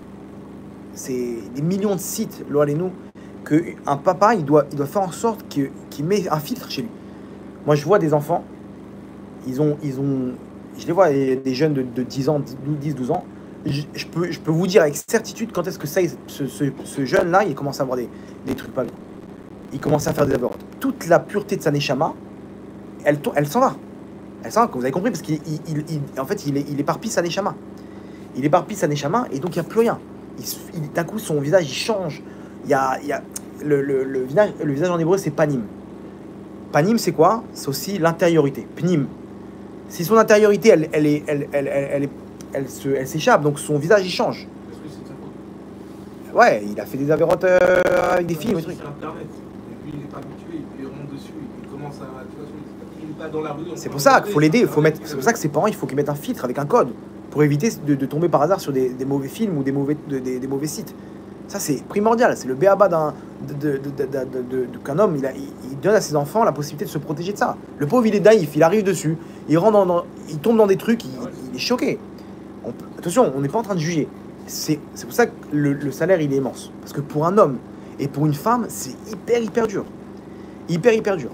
A: c'est des millions de sites, lo allez-nous, qu'un papa, il doit faire en sorte qu'il met un filtre chez lui. Moi, je vois des enfants, je les vois, des jeunes de 10 ans, 10-12 ans, je peux vous dire avec certitude quand est-ce que ce jeune-là, il commence à avoir des trucs pas bien. Il commence à faire des avérotes. Toute la pureté de sa neshama, elle s'en va. Elle s'en va, vous avez compris, parce qu'en fait, il éparpille sa neshama. Il éparpille sa neshama, et donc il n'y a plus rien. D'un coup, son visage, il change. Il y a le visage en hébreu, c'est panim. Panim, c'est quoi? C'est aussi l'intériorité. Pnim. Si son intériorité, elle s'échappe, donc son visage, il change.
C: Est-ce que c'est de sa faute?
A: Ouais, il a fait des avérotes avec des films et trucs.
C: C'est Internet. Et puis il n'est pas habitué, il remonte dessus, il commence à. Tu vois, il n'est pas dans la rue.
A: C'est pour ça qu'il faut l'aider. C'est pour ça que ses parents, il faut qu'ils mettent un filtre avec un code pour éviter de tomber par hasard sur des mauvais films ou des mauvais sites. Ça, c'est primordial. C'est le béaba qu'un homme, il donne à ses enfants la possibilité de se protéger de ça. Le pauvre, il est naïf, il arrive dessus, il tombe dans des trucs, il est choqué. Attention, on n'est pas en train de juger. C'est pour ça que le salaire, il est immense. Parce que pour un homme et pour une femme, c'est hyper dur. Hyper dur.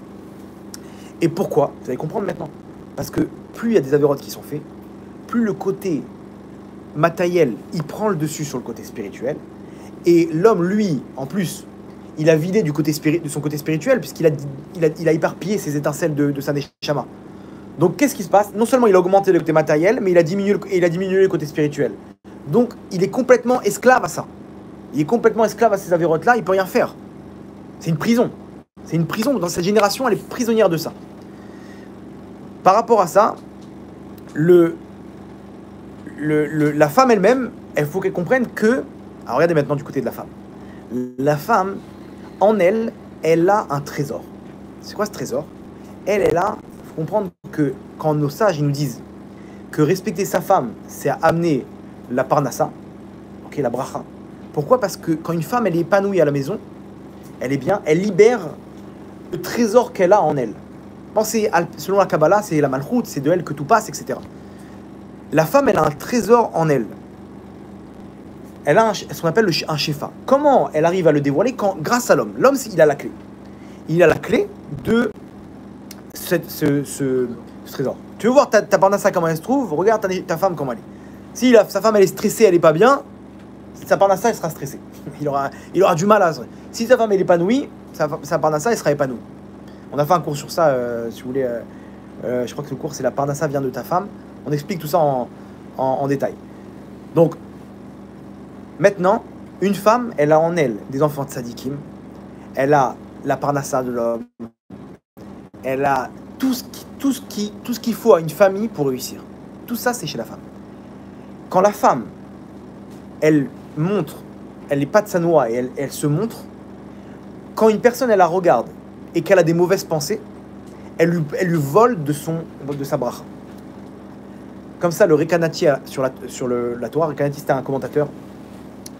A: Et pourquoi? Vous allez comprendre maintenant. Parce que plus il y a des avérotes qui sont faits, plus le côté matériel, il prend le dessus sur le côté spirituel. Et l'homme, lui, en plus, il a vidé de son côté spirituel, puisqu'il a éparpillé ses étincelles de sa neshama. Donc, qu'est-ce qui se passe? Non seulement il a augmenté le côté matériel, mais il a diminué le côté spirituel. Donc, il est complètement esclave à ça. Il est complètement esclave à ces avérotes-là, il ne peut rien faire. C'est une prison. C'est une prison. Dans cette génération, elle est prisonnière de ça. Par rapport à ça, la femme elle-même, il faut qu'elle comprenne que... Alors, regardez maintenant du côté de la femme. La femme, en elle, elle a un trésor. C'est quoi ce trésor? Elle a... Il faut comprendre que quand nos sages ils nous disent que respecter sa femme, c'est amener la parnassa, ok, la bracha. Pourquoi? Parce que quand une femme, elle est épanouie à la maison, elle est bien, elle libère le trésor qu'elle a en elle. Bon, selon la Kabbalah, c'est la malchoute, c'est de elle que tout passe, etc. La femme, elle a un trésor en elle. Elle a ce qu'on appelle un shefa. Comment elle arrive à le dévoiler? Grâce à l'homme. L'homme, il a la clé. Il a la clé de ce trésor. Tu veux voir ta parnassa comment elle se trouve? Regarde ta femme comment elle est. Si sa femme elle est stressée, elle est pas bien, sa parnassa elle sera stressée. Il aura du mal à... Si sa femme elle est épanouie, sa parnassa elle sera épanouie. On a fait un cours sur ça, si vous voulez. Je crois que le cours c'est la parnassa vient de ta femme. On explique tout ça en détail. Donc, maintenant, une femme, elle a en elle des enfants de tzadikim, elle a la parnassa de l'homme, elle a tout ce qu'il faut à une famille pour réussir. Tout ça, c'est chez la femme. Quand la femme, elle montre, elle n'est pas de sa noix et elle se montre, quand une personne, elle la regarde et qu'elle a des mauvaises pensées, elle lui vole de sa bracha. Comme ça, le Rekanati sur la Torah, Rekanati c'était un commentateur,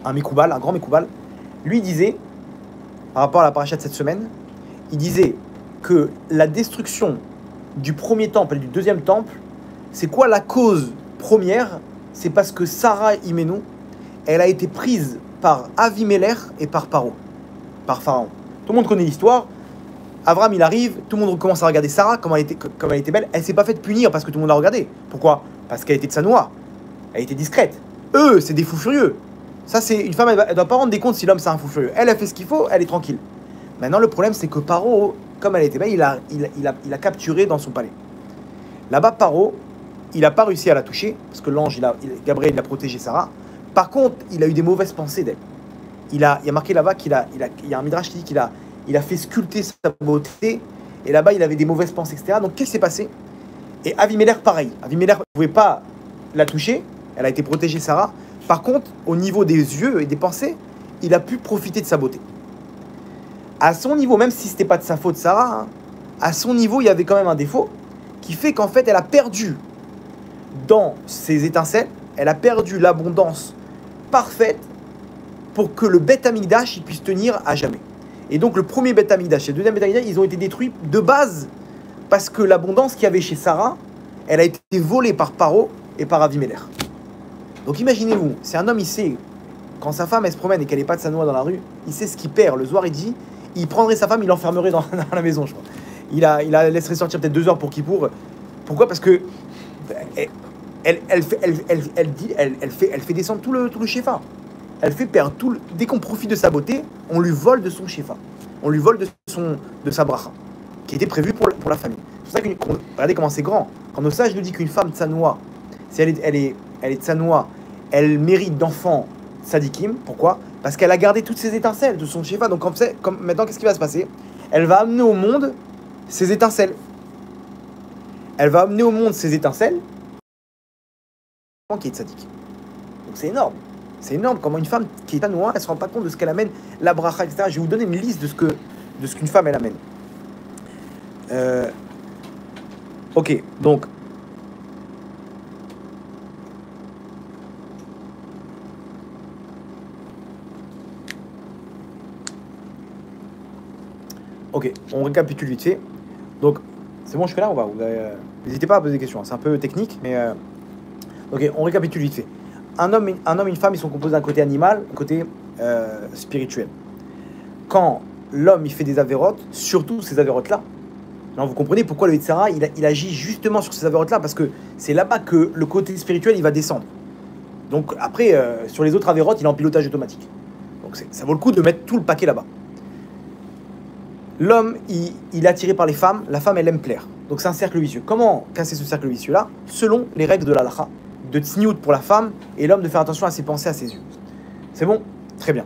A: un Mekoubal, un grand Mekoubal, lui disait, par rapport à la paracha de cette semaine, il disait que la destruction du premier temple et du deuxième temple, c'est quoi la cause première? C'est parce que Sarah Imenu, elle a été prise par Avimelech et par Pharaon. Tout le monde connaît l'histoire. Avram, il arrive, tout le monde commence à regarder Sarah, comme elle était belle. Elle s'est pas faite punir parce que tout le monde l'a regardée. Pourquoi? Parce qu'elle était de sa noix. Elle était discrète. Eux, c'est des fous furieux. Ça, c'est une femme, elle doit pas rendre des comptes si l'homme c'est un fou furieux. Elle a fait ce qu'il faut, elle est tranquille. Maintenant, le problème, c'est que Paro, comme elle était belle, il a capturé dans son palais. Là-bas, Paro, il n'a pas réussi à la toucher, parce que l'ange, Gabriel, il a protégé Sarah. Par contre, il a eu des mauvaises pensées d'elle. Il y a marqué là-bas il y a un midrash qui dit qu'il a fait sculpter sa beauté, et là-bas, il avait des mauvaises pensées, etc. Donc, qu'est-ce qui s'est passé? Et Avimelech, pareil. Avimelech ne pouvait pas la toucher, elle a été protégée, Sarah. Par contre, au niveau des yeux et des pensées, il a pu profiter de sa beauté. À son niveau, même si ce n'était pas de sa faute, Sarah, hein, à son niveau, il y avait quand même un défaut qui fait qu'en fait, elle a perdu dans ses étincelles, elle a perdu l'abondance parfaite pour que le Beth Amikdash il puisse tenir à jamais. Et donc, le premier Beth Amikdash et le deuxième Beth Amikdash, ils ont été détruits de base parce que l'abondance qu'il y avait chez Sarah, elle a été volée par Paro et par Avimelech. Donc, imaginez-vous, si un homme, il sait, quand sa femme, elle se promène et qu'elle n'est pas de sa noix dans la rue, il sait ce qu'il perd. Le soir, il dit, il prendrait sa femme, il l'enfermerait dans la maison, je crois. Il la laisserait sortir peut-être 2 heures pour Kippour. Pourquoi? Parce que elle fait descendre tout le shefa. Elle fait perdre dès qu'on profite de sa beauté, on lui vole de son shefa. On lui vole de sa bracha, qui était prévue pour la famille. C'est pour ça que, regardez comment c'est grand. Quand nos sages nous disent qu'une femme tsanoua, si elle est tsanoua, elle mérite d'enfants sadikim. Pourquoi? Parce qu'elle a gardé toutes ses étincelles de son shefa. Donc maintenant, qu'est-ce qui va se passer? Elle va amener au monde ses étincelles. Elle va amener au monde ses étincelles qui est tzaddik. Donc c'est énorme. C'est énorme comment une femme qui est tsanoua, elle ne se rend pas compte de ce qu'elle amène, la bracha, etc. Je vais vous donner une liste de ce qu'une femme elle amène. Ok, donc ok, on récapitule vite fait. Donc, c'est bon, je suis là, n'hésitez pas à poser des questions. C'est un peu technique, mais ok, on récapitule vite fait. Un homme et une femme, ils sont composés d'un côté animal, d'un côté spirituel. Quand l'homme, il fait des avérotes, surtout ces avérotes-là, alors vous comprenez pourquoi le Yetzirah, il agit justement sur ces avérotes-là, parce que c'est là-bas que le côté spirituel, il va descendre. Donc après, sur les autres avérotes, il est en pilotage automatique. Donc ça vaut le coup de mettre tout le paquet là-bas. L'homme, il est attiré par les femmes, la femme, elle aime plaire. Donc c'est un cercle vicieux. Comment casser ce cercle vicieux-là? Selon les règles de la halakha, de tsniout pour la femme, et l'homme de faire attention à ses pensées, à ses yeux. C'est bon? Très bien.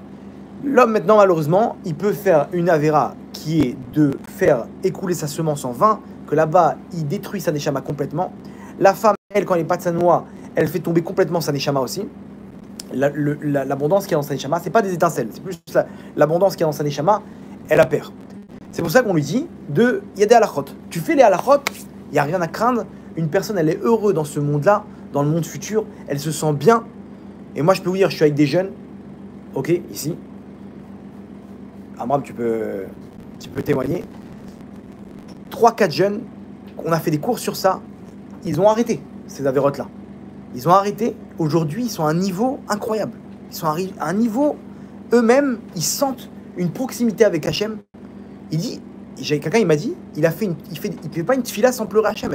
A: L'homme, maintenant, malheureusement, il peut faire une avéra qui est de faire écouler sa semence en vain, que là-bas, il détruit sa neshama complètement. La femme, elle, quand elle n'est pas de sa noix, elle fait tomber complètement sa neshama aussi. L'abondance qu'il y a dans sa neshama, c'est pas des étincelles, c'est plus l'abondance qu'il y a dans sa neshama, elle la perd. C'est pour ça qu'on lui dit il y a des halachot. Tu fais les halachot, il n'y a rien à craindre. Une personne, elle est heureuse dans ce monde-là, dans le monde futur, elle se sent bien. Et moi, je peux vous dire, je suis avec des jeunes, ok, ici. Amram, tu peux témoigner. 3-4 jeunes, on a fait des cours sur ça, ils ont arrêté ces avérotes-là. Ils ont arrêté. Aujourd'hui, ils sont à un niveau incroyable. Ils sont à un niveau, eux-mêmes, ils sentent une proximité avec Hachem. Quelqu'un il m'a dit, il fait pas une tfila sans pleurer Hachem.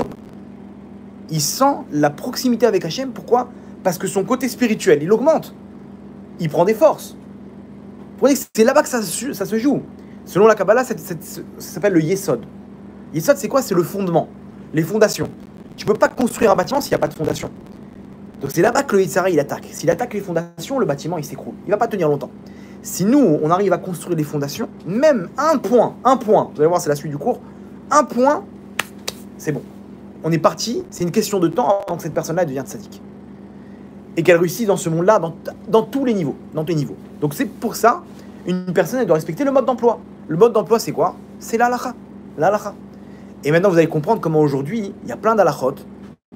A: Il sent la proximité avec Hachem. Pourquoi? Parce que son côté spirituel, il augmente. Il prend des forces. Vous voyez, c'est là-bas que ça se joue. Selon la Kabbalah, ça s'appelle le Yesod. Yesod, c'est quoi? C'est le fondement, les fondations. Tu ne peux pas construire un bâtiment s'il n'y a pas de fondation. Donc c'est là-bas que le Yetzirah, il attaque. S'il attaque les fondations, le bâtiment, il s'écroule. Il ne va pas tenir longtemps. Si nous, on arrive à construire des fondations, même un point, vous allez voir, c'est la suite du cours, un point, c'est bon. On est parti, c'est une question de temps avant que cette personne-là devienne tzaddik. Et qu'elle réussisse dans ce monde-là, dans tous les niveaux. Donc c'est pour ça, une personne, elle doit respecter le mode d'emploi. Le mode d'emploi, c'est quoi? C'est l'halakha. Et maintenant, vous allez comprendre comment aujourd'hui, il y a plein d'halachot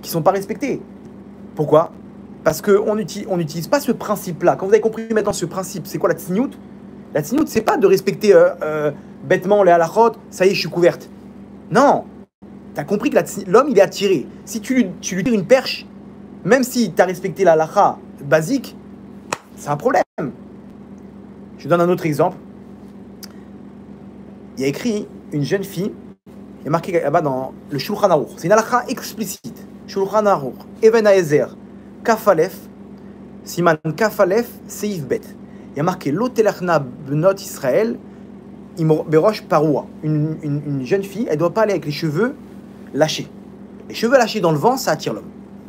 A: qui ne sont pas respectés. Pourquoi? Parce qu'on n'utilise pas ce principe-là. Quand vous avez compris maintenant ce principe, c'est quoi la tsniout? La tsniout, c'est pas de respecter bêtement les halachot, ça y est, je suis couverte. Non. Tu as compris que l'homme, il est attiré. Si tu lui tires une perche, même si tu as respecté la halakha basique, c'est un problème. Je donne un autre exemple. Il y a écrit une jeune fille, il y a marqué là-bas dans le Shulchan Aruch. C'est une halakha explicite. Shulchan Aruch, Even Haezer, Kafalef, Siman Kafalef, Seif Bet. Il y a marqué Lotelachna Benot Israël, Berosh Paroua. Une jeune fille, elle ne doit pas aller avec les cheveux lâchés. Les cheveux lâchés dans le vent, ça attire l'homme.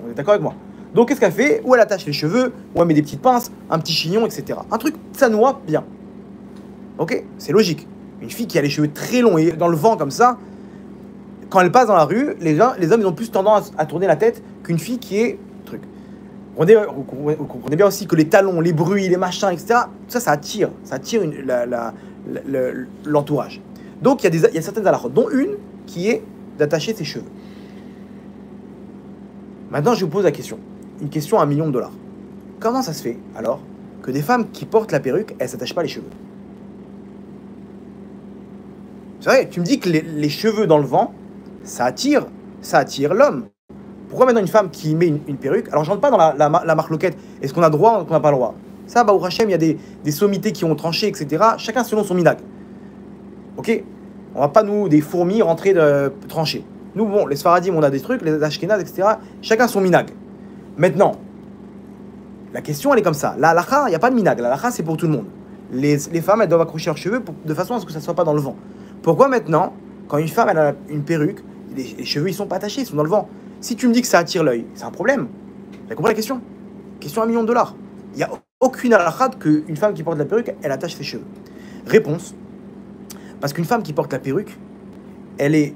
A: Vous êtes d'accord avec moi? Donc qu'est-ce qu'elle fait? Ou elle attache les cheveux, ou elle met des petites pinces, un petit chignon, etc. Un truc tsanoua bien. Ok? C'est logique. Une fille qui a les cheveux très longs et dans le vent comme ça, quand elle passe dans la rue, les hommes ils ont plus tendance à tourner la tête qu'une fille qui est truc. Vous comprenez bien aussi que les talons, les bruits, les machins, etc. Ça attire l'entourage. Donc il y a certaines halakhot, dont une qui est d'attacher ses cheveux. Maintenant, je vous pose la question. Une question à $1 million. Comment ça se fait, alors, que des femmes qui portent la perruque, elles ne s'attachent pas les cheveux? C'est vrai, tu me dis que les cheveux dans le vent, ça attire l'homme. Pourquoi maintenant une femme qui met une perruque? Alors, je ne rentre pas dans la marloquette. Est-ce qu'on a droit ou est-ce qu'on n'a pas le droit? Ça, Baruch Hashem, il y a des sommités qui ont tranché, etc. Chacun selon son minag. Ok? On va pas, nous, des fourmis, rentrer trancher. Nous, bon, les Sfaradim, on a des trucs, les Ashkénazes, etc. Chacun son minag. Maintenant, la question, elle est comme ça. La halakha, il n'y a pas de minag. La halakha, c'est pour tout le monde. Les femmes, elles doivent accrocher leurs cheveux de façon à ce que ça ne soit pas dans le vent. Pourquoi maintenant, quand une femme, elle a une perruque, les cheveux, ils sont pas attachés, ils sont dans le vent? Si tu me dis que ça attire l'œil, c'est un problème. Vous avez compris la question? Question à $1 million. Il n'y a aucune halakha qu'une femme qui porte la perruque, elle attache ses cheveux. Réponse. Parce qu'une femme qui porte la perruque, il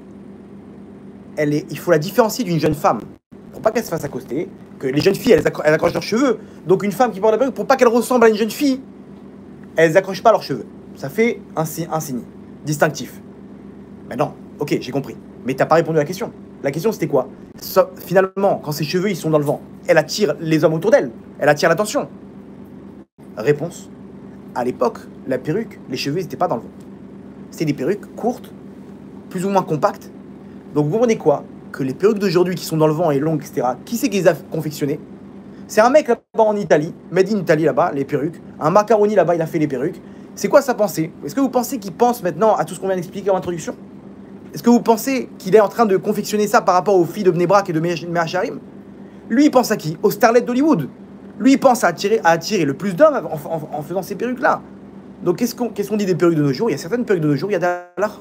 A: faut la différencier d'une jeune femme. Pour pas qu'elle se fasse accoster, que les jeunes filles, elles accrochent leurs cheveux. Donc une femme qui porte la perruque, pour pas qu'elle ressemble à une jeune fille, elles accrochent pas leurs cheveux. Ça fait un signe distinctif. Maintenant, ok, j'ai compris. Mais t'as pas répondu à la question. La question, c'était quoi? Finalement, quand ses cheveux, ils sont dans le vent, elle attire les hommes autour d'elle. Elle attire l'attention. Réponse. À l'époque, la perruque, les cheveux, ils n'étaient pas dans le vent. C'était des perruques courtes, plus ou moins compactes. Donc vous comprenez quoi? Que les perruques d'aujourd'hui qui sont dans le vent et longues, etc., qui c'est qui les a confectionnées? C'est un mec là-bas en Italie, made in Italy là-bas, les perruques. Un macaroni là-bas, il a fait les perruques. C'est quoi sa pensée? Est-ce que vous pensez qu'il pense maintenant à tout ce qu'on vient d'expliquer en introduction? Est-ce que vous pensez qu'il est en train de confectionner ça par rapport aux filles de Bnei Brak et de Mehacharim? Lui, il pense à qui? Aux starlets d'Hollywood. Lui, il pense à attirer le plus d'hommes en faisant ces perruques-là. Donc, qu'est-ce qu'on dit des perruques de nos jours? Il y a certaines perruques de nos jours, il y a des halachot.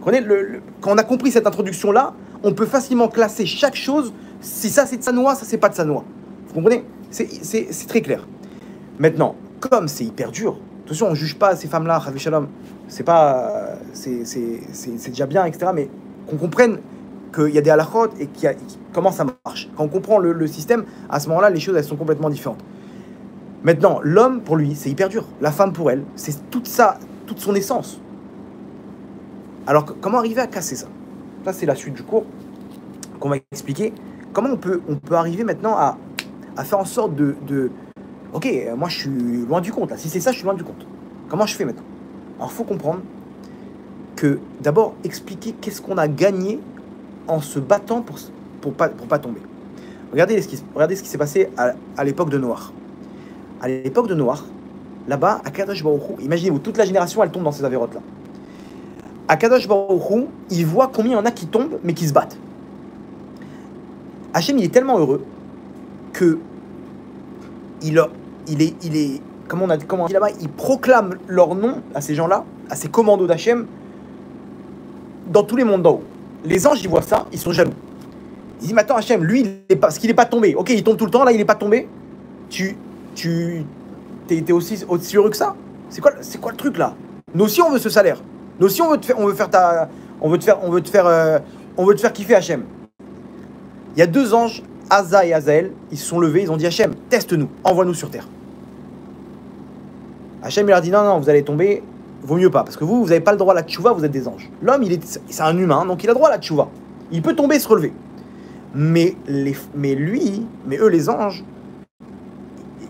A: Quand on a compris cette introduction-là, on peut facilement classer chaque chose. Si ça, c'est de Tsanoua, ça, c'est pas de Tsanoua. Vous comprenez? C'est très clair. Maintenant, comme c'est hyper dur, attention, on ne juge pas ces femmes-là, Chavi Shalom. C'est pas... c'est déjà bien, etc. Mais qu'on comprenne qu'il y a des halachot et comment ça marche. Quand on comprend le système, à ce moment-là, les choses, elles sont complètement différentes. Maintenant, l'homme, pour lui, c'est hyper dur. La femme, pour elle, c'est toute son essence. Alors, comment arriver à casser ça? Ça, c'est la suite du cours qu'on va expliquer. Comment on peut arriver maintenant à faire en sorte ok, moi, je suis loin du compte. Là. Si c'est ça, je suis loin du compte. Comment je fais maintenant? Alors, il faut comprendre que, d'abord, expliquer qu'est-ce qu'on a gagné en se battant pour pas tomber. Regardez ce qui s'est passé à l'époque de Noach. À l'époque de Noach, là-bas, à Kadosh Baruch Hu, imaginez-vous, toute la génération, elle tombe dans ces avérotes-là. À Kadosh Baruch Hu, il voit combien il y en a qui tombent, mais qui se battent. Hachem, il est tellement heureux que il est comment on dit là-bas, il proclame leur nom à ces gens-là, à ces commandos d'Hachem, dans tous les mondes d'en haut. Les anges, ils voient ça, ils sont jaloux. Ils disent, mais attends, Hachem, lui, parce qu'il n'est pas tombé. Ok, il tombe tout le temps, là, il n'est pas tombé. T'es aussi heureux que ça? C'est quoi le truc là? Nous aussi, on veut ce salaire. Nous aussi, on veut te faire kiffer, Hachem. Il y a deux anges, Asa et Azaël, ils se sont levés, ils ont dit, Hachem, teste-nous, envoie-nous sur terre. Hachem, il leur a dit, non, vous allez tomber, vaut mieux pas, parce que vous n'avez pas le droit à la tchouva, vous êtes des anges. L'homme, c'est un humain, donc il a le droit à la tchouva. Il peut tomber et se relever. Mais eux, les anges,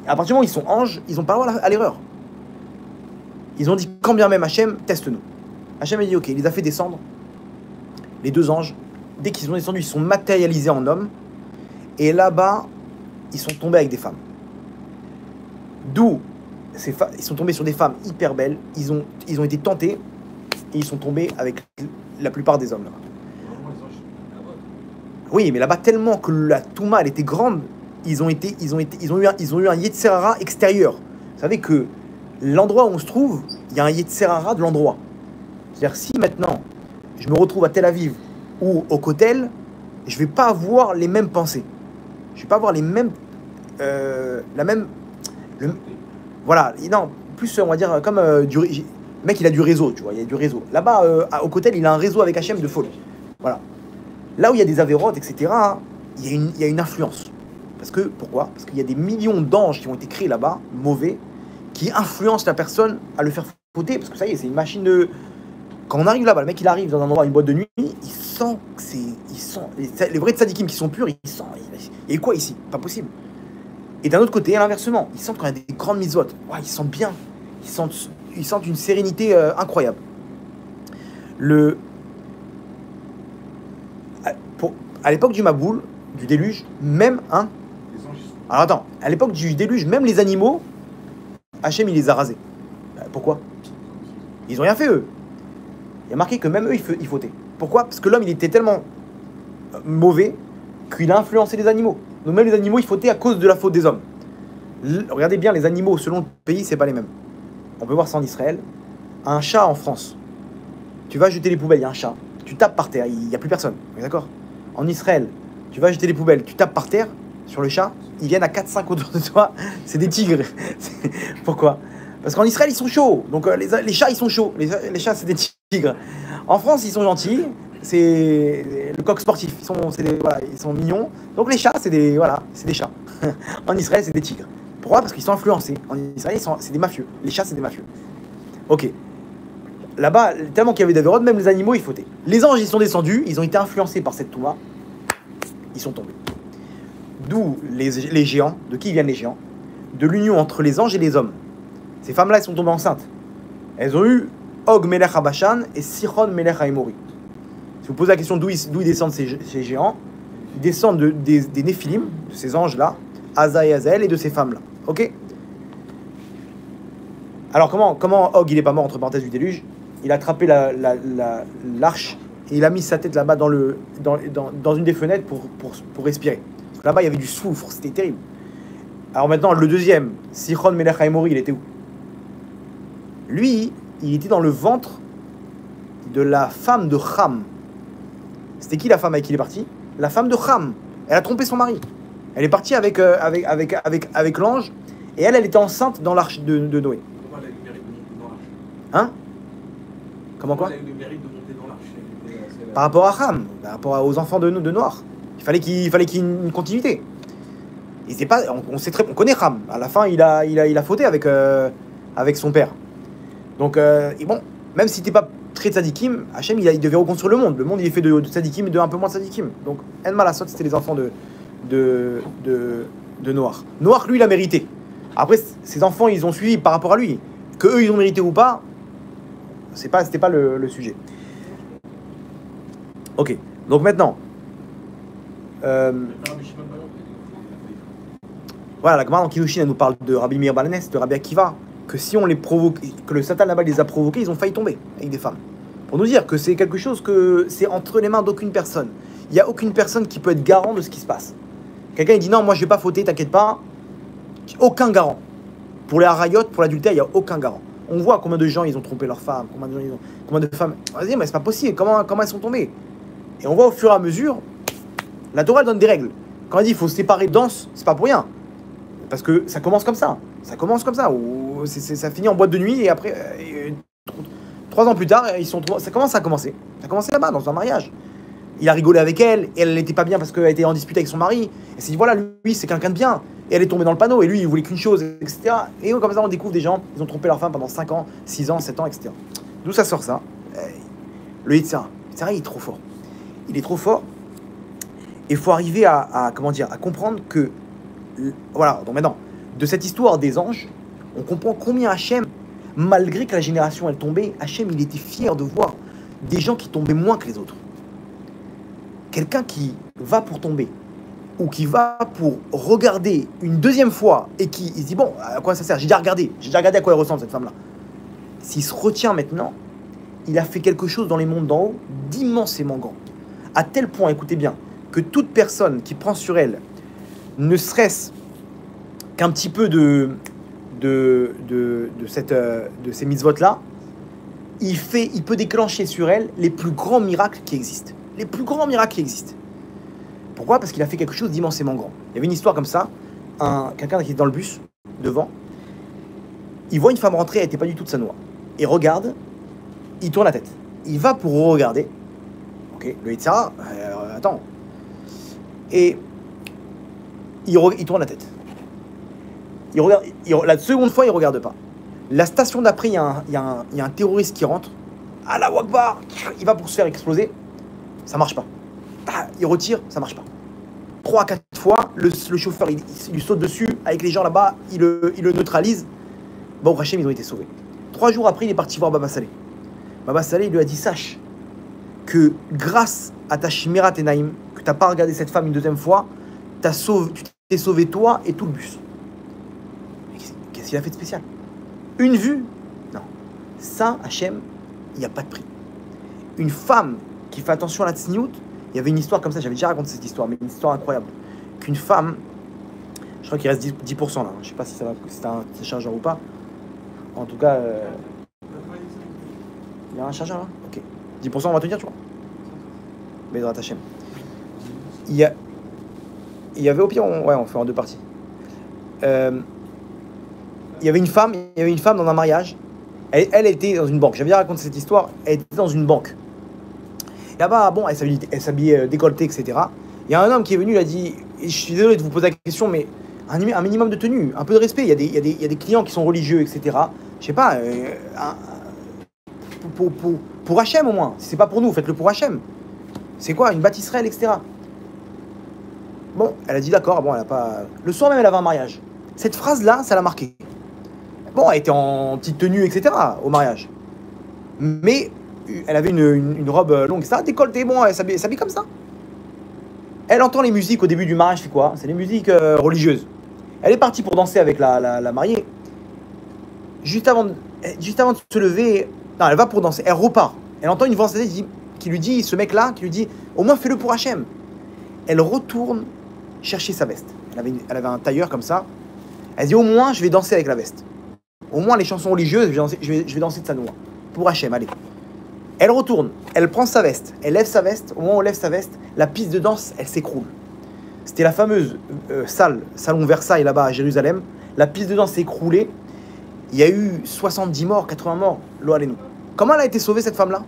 A: à partir du moment où ils sont anges, ils n'ont pas le droit à l'erreur. Ils ont dit, quand bien même Hachem, teste-nous. Hachem a dit, ok, il les a fait descendre. Les deux anges, dès qu'ils sont descendus, ils sont matérialisés en hommes. Et là-bas, ils sont tombés avec des femmes. D'où, ils sont tombés sur des femmes hyper belles. Ils ont été tentés et ils sont tombés avec la plupart des hommes là-bas. Oui, mais là-bas, tellement que la Touma, elle était grande, ils ont eu un Yetzer Hara extérieur. Vous savez que l'endroit où on se trouve, il y a un Yetzer Hara de l'endroit. C'est-à-dire, si maintenant, je me retrouve à Tel Aviv ou au Kotel, je ne vais pas avoir les mêmes pensées. je vais pas avoir les mêmes, voilà, non, plus on va dire comme le mec il a du réseau, tu vois, il y a du réseau. Là-bas, au Kotel, il a un réseau avec Hachem de folie. Voilà. Là où il y a des avérotes, etc., hein, il y a une influence. Parce que, pourquoi? Parce qu'il y a des millions d'anges qui ont été créés là-bas, mauvais, qui influencent la personne à le faire fauter, parce que ça y est, c'est une machine de... Quand on arrive là-bas, le mec il arrive dans un endroit, une boîte de nuit, il sent que c'est... Les vrais tzadikim qui sont purs, ils sentent... Il y a quoi ici? Pas possible. Et d'un autre côté, à l'inversement, ils sentent quand il y a des grandes mitzvot. Ouais, ils sentent bien. Ils sentent une sérénité incroyable. À l'époque du Maboul, du déluge, même... Hein, alors attends, à l'époque du déluge, même les animaux, Hachem il les a rasés. Pourquoi? Ils ont rien fait eux. Il y a marqué que même eux ils fautaient. Pourquoi? Parce que l'homme il était tellement mauvais qu'il a influencé les animaux. Donc même les animaux ils fautaient à cause de la faute des hommes. Regardez bien, les animaux selon le pays c'est pas les mêmes. On peut voir ça en Israël. Un chat en France, tu vas jeter les poubelles, il y a un chat, tu tapes par terre, il n'y a plus personne. D'accord? En Israël, tu vas jeter les poubelles, tu tapes par terre sur le chat, ils viennent à 4-5 autour de toi, c'est des tigres. Pourquoi? Parce qu'en Israël ils sont chauds, donc les chats ils sont chauds, les chats c'est des tigres. En France ils sont gentils, c'est le coq sportif, ils sont mignons, donc les chats c'est des chats. En Israël c'est des tigres. Pourquoi? Parce qu'ils sont influencés. En Israël c'est des mafieux, les chats c'est des mafieux. Ok. Là-bas, tellement qu'il y avait d'avérotes, même les animaux ils fautaient. Les anges ils sont descendus, ils ont été influencés par cette touma, ils sont tombés. D'où les géants. De qui viennent les géants? De l'union entre les anges et les hommes. Ces femmes-là, elles sont tombées enceintes. Elles ont eu Og Melech HaBashan et Sichon Melech HaEmori. Si vous posez la question d'où ils descendent ces géants, ils descendent des Néphilim, de ces anges-là, Asa et Azael, et de ces femmes-là. Ok? Alors comment Og il est pas mort entre parenthèses du déluge? Il a attrapé l'arche et il a mis sa tête là-bas dans une des fenêtres pour respirer. Là-bas, il y avait du soufre, c'était terrible. Alors maintenant, le deuxième, Sichon Melech HaEmori, il était où? Lui, il était dans le ventre de la femme de Cham. C'était qui la femme avec qui il est parti? La femme de Cham. Elle a trompé son mari. Elle est partie avec l'ange, et elle était enceinte dans l'arche de Noé.
C: Comment elle a eu le mérite de monter dans l'arche?
A: Hein? Comment quoi?
C: Elle a eu le mérite de monter dans l'arche.
A: Par rapport à Cham, par rapport aux enfants de Noir. Il fallait qu'il y ait une continuité. Et c'est pas, on connaît Cham. À la fin, il a fauté avec son père. Donc, et bon, même si t'es pas très tzadikim, Hachem, il devait reconstruire le monde. Le monde, il est fait de tzadikim et de un peu moins de tzadikim. Donc, En Malasot, c'était les enfants de Noir. Noir, lui, il a mérité. Après, ses enfants, ils ont suivi par rapport à lui. Que eux, ils ont mérité ou pas, c'était pas le sujet. Ok, donc maintenant... voilà, la Gemara en Kiddushin, elle nous parle de Rabbi Meir Balanes, de Rabbi Akiva, que si on les provoque, que le Satan là-bas les a provoqués, ils ont failli tomber avec des femmes. Pour nous dire que c'est quelque chose que c'est entre les mains d'aucune personne. Il n'y a aucune personne qui peut être garant de ce qui se passe. Quelqu'un il dit non, moi je vais pas fauter, t'inquiète pas. Aucun garant. Pour les harayot, pour l'adultère, il n'y a aucun garant. On voit combien de gens ils ont trompé leurs femmes, combien de femmes. Vas-y, mais c'est pas possible, comment elles sont tombées? Et on voit au fur et à mesure, la Torah elle donne des règles. Quand elle dit il faut séparer danse, c'est pas pour rien. Parce que ça commence comme ça. Ça commence comme ça. Ça finit en boîte de nuit et après, 3 ans plus tard, ça commence à commencer. Ça a commencé là-bas, dans un mariage. Il a rigolé avec elle, et elle n'était pas bien parce qu'elle était en dispute avec son mari. Et s'est dit, voilà, lui, c'est quelqu'un de bien. Et elle est tombée dans le panneau, et lui, il voulait qu'une chose, etc. Et comme ça, on découvre des gens, ils ont trompé leur femme pendant 5 ans, 6 ans, 7 ans, etc. D'où ça sort ça? Le Yitzhara. Il est trop fort. Il est trop fort. Et il faut arriver à comprendre que... Voilà, donc maintenant, de cette histoire des anges, on comprend combien Hachem, malgré que la génération elle tombait, Hachem il était fier de voir des gens qui tombaient moins que les autres. Quelqu'un qui va pour tomber, ou qui va pour regarder une deuxième fois, et il se dit bon, à quoi ça sert? J'ai déjà regardé à quoi elle ressemble cette femme-là. S'il se retient maintenant, il a fait quelque chose dans les mondes d'en haut d'immensément grand. À tel point, écoutez bien, que toute personne qui prend sur elle ne serait-ce qu'un petit peu de ces mitzvot-là, il peut déclencher sur elle les plus grands miracles qui existent. Les plus grands miracles qui existent. Pourquoi? Parce qu'il a fait quelque chose d'immensément grand. Il y avait une histoire comme ça, quelqu'un qui est dans le bus, devant, il voit une femme rentrer, elle n'était pas du tout de sa noix. Il regarde, il tourne la tête. Il va pour regarder. Ok, le Yitzhara, attends. Et il tourne la tête. Il regarde, la seconde fois, il ne regarde pas. La station d'après, il y a un terroriste qui rentre. Allah Akbar, il va pour se faire exploser. Ça marche pas. Il retire, ça marche pas. 3 à 4 fois, le chauffeur, il lui saute dessus. Avec les gens là-bas, il le neutralise. Bon, Hachem, ils ont été sauvés. 3 jours après, il est parti voir Baba Saleh. Baba Saleh, il lui a dit, sache que grâce à ta Shmirat Enaim, que tu n'as pas regardé cette femme une deuxième fois, tu t'es sauvé toi et tout le bus. Qu'est-ce qu'il a fait de spécial? Une vue? Non. Ça, Hachem, il n'y a pas de prix. Une femme qui fait attention à la tsniout, il y avait une histoire comme ça, j'avais déjà raconté cette histoire, mais une histoire incroyable. Qu'une femme, je crois qu'il reste 10% là, je ne sais pas si ça va, si c'est un chargeur ou pas. En tout cas, il y a un chargeur là? Ok. 10% on va tenir, tu vois. Mais dans la Hachem. Il y avait au pire, on fait en 2 parties. Il y avait une femme dans un mariage. Elle était dans une banque. J'avais déjà raconté cette histoire. Elle était dans une banque. Là-bas, bon, elle s'habillait décolletée, etc. Il y a un homme qui est venu, il a dit, je suis désolé de vous poser la question, mais un minimum de tenue, un peu de respect. Il y a des clients qui sont religieux, etc. Je sais pas, pour Hachem au moins. Si c'est pas pour nous, faites-le pour Hachem. C'est quoi, une Bat Israël, etc. Bon, elle a dit d'accord. Bon, elle a pas. Le soir même, elle avait un mariage. Cette phrase-là, ça l'a marqué. Bon, elle était en petite tenue, etc. au mariage. Mais elle avait une robe longue, etc. Décolletée, bon, elle s'habille comme ça. Elle entend les musiques au début du mariage, c'est quoi? C'est les musiques religieuses. Elle est partie pour danser avec la mariée. Juste avant de se lever, non, elle va pour danser, elle repart. Elle entend une voix qui lui dit, ce mec-là, qui lui dit, au moins fais-le pour Hachem. Elle retourne chercher sa veste. Elle avait un tailleur comme ça. Elle dit, au moins je vais danser avec la veste. Au moins les chansons religieuses, je vais danser de sa noix. Pour Hachem, allez. Elle retourne, elle prend sa veste, elle lève sa veste. Au moment où on lève sa veste, la piste de danse, elle s'écroule. C'était la fameuse salon Versailles là-bas à Jérusalem. La piste de danse s'est écroulée. Il y a eu 70 morts, 80 morts. Lo Aleinu. Comment elle a été sauvée, cette femme-là?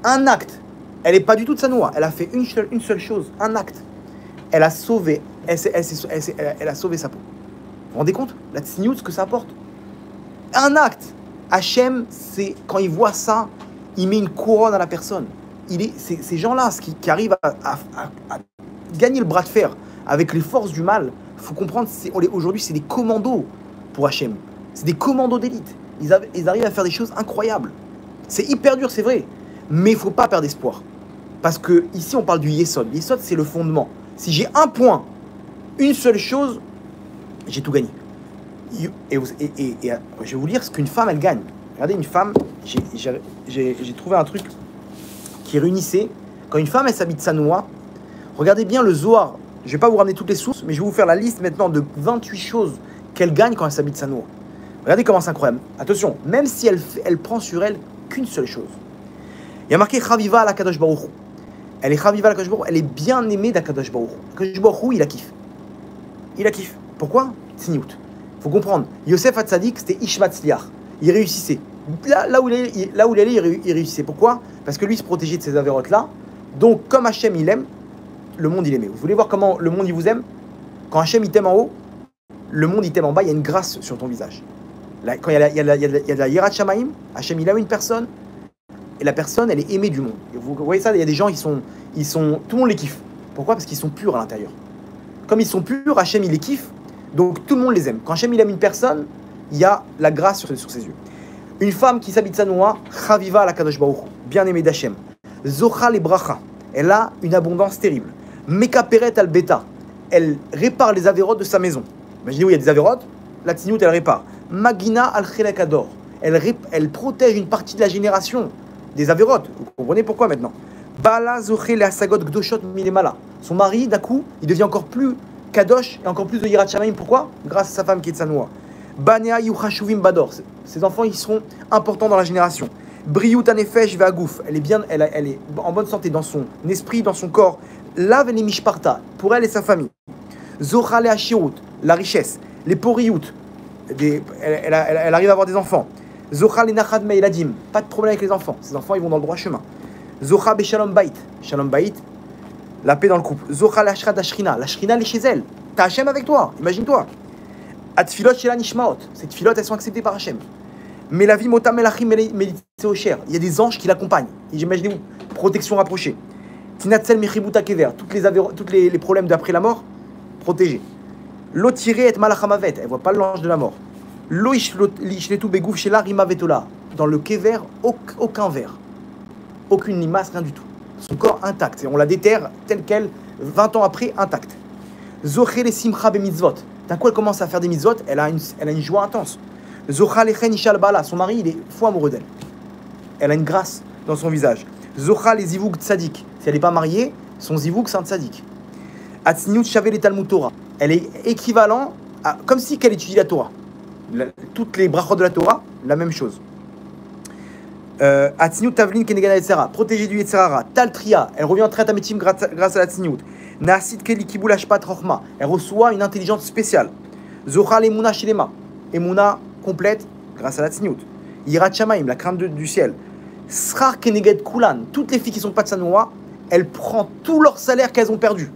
A: Un acte. Elle n'est pas du tout de sa noix. Elle a fait une seule chose, un acte. Elle a sauvé, elle a sauvé sa peau. Vous vous rendez compte? La tsniout, ce que ça apporte? Un acte. Hachem, c'est quand il voit ça, il met une couronne à la personne. Ces gens-là qui arrivent à gagner le bras de fer avec les forces du mal, il faut comprendre, aujourd'hui, c'est des commandos pour Hachem. C'est des commandos d'élite. Ils arrivent à faire des choses incroyables. C'est hyper dur, c'est vrai. Mais il ne faut pas perdre espoir. Parce que ici, on parle du Yesod. Yesod, c'est le fondement. Si j'ai un point, une seule chose, j'ai tout gagné. Et je vais vous lire ce qu'une femme, elle gagne. Regardez, une femme, j'ai trouvé un truc qui réunissait. Quand une femme, elle s'habille de sa noix, regardez bien le Zohar. Je ne vais pas vous ramener toutes les sources, mais je vais vous faire la liste maintenant de 28 choses qu'elle gagne quand elle s'habille de sa noix. Regardez comment c'est incroyable. Attention, même si elle prend sur elle qu'une seule chose. Il y a marqué Chaviva à la Kadosh Baruch Hu. Elle est Chaviva à la Kadosh Baruch Hu, elle est bien aimée d'Akadosh Baruch Hu. Kadosh Baruch Hu, il la kiffe. Il la kiffe. Pourquoi? Tsniout. Faut comprendre. Yosef Hatzadik, c'était Ishmatzliach. Il réussissait. Là où il allait, il réussissait. Pourquoi? Parce que lui, il se protégeait de ces avérotes-là. Donc, comme Hachem, il aime, le monde, il aimait. Vous voulez voir comment le monde, il vous aime? Quand Hachem, il t'aime en haut, le monde, il t'aime en bas, il y a une grâce sur ton visage. Là, quand il y a de la Yirat Shamaim, Hachem, il aime une personne, et la personne, elle est aimée du monde. Et vous voyez ça, il y a des gens, tout le monde les kiffe. Pourquoi? Parce qu'ils sont purs à l'intérieur. Comme ils sont purs, Hachem, il les kiffe, donc tout le monde les aime. Quand Hachem, il aime une personne, il y a la grâce sur ses yeux. Une femme qui s'habille de sa noix, Chaviva à la Kadosh Baruch Hu, bien aimée d'Hachem. Zocha le bracha, elle a une abondance terrible. Meka peret al beta, elle répare les avérotes de sa maison. Imaginez où il y a des avérotes, la tsniout, elle répare. Magina al chelakador, elle protège une partie de la génération des avérotes. Vous comprenez pourquoi maintenant? Bala zoché le hasagot gdoshot milemala. Son mari, d'un coup, il devient encore plus kadosh et encore plus de yirat shamayim. Pourquoi? Grâce à sa femme qui est de sa noix. Banea yuchashuvim bador. Ses enfants, ils seront importants dans la génération. Briut anefesh ve'agouf. Elle est en bonne santé dans son esprit, dans son corps. Lav et mishparta, pour elle et sa famille. Zocha le hashirut, la richesse. Les poriout, elle arrive à avoir des enfants. Zocha le nachad me'eladim, pas de problème avec les enfants. Ces enfants, ils vont dans le droit chemin. Zocha be shalom bait, la paix dans le couple. Zocha le ashrad ashrina, la shrina elle est chez elle. T'as Hachem avec toi, imagine-toi. Atfilot shela nishmaot, ces tfilot elles sont acceptées par Hachem. Mais la vie mota melachim melitseosher, il y a des anges qui l'accompagnent. Imaginez-vous, protection rapprochée. Tinatzel mechibuta kever, tous les problèmes d'après la mort, protégés. Lo tiré et malachamavet, elle voit pas l'ange de la mort. Lo ishletu begouf shela rimavetola, dans le kever, aucun verre, aucune limace, rien du tout. Son corps intact, et on la déterre telle qu'elle, 20 ans après, intacte. Zoché les simcha be mitzvot, d'un coup elle commence à faire des mitzvot, elle a une joie intense. Zocha lechen ishal bala, son mari il est fou amoureux d'elle. Elle a une grâce dans son visage. Zocha les zivug tzadik, si elle n'est pas mariée, son zivug c'est un tzadik. Atzniut shavé les talmud Torah, elle est équivalent à, comme si qu'elle étudie la Torah. Toutes les brachot de la Torah, la même chose. Atzniut tavlin kenegana yetzera, protégée du yetzerara. Taltria, elle revient très tametim grâce à la tzniut. Naasit keli kibul hashpat rochma, elle reçoit une intelligence spéciale. Zocha l'emuna shelema, emuna complète grâce à la tzniut. Yirat shamaim, la crainte du ciel. Srar keneged kulan, toutes les filles qui sont pas de Sanoa, elles prennent tout leur salaire qu'elles ont perdu.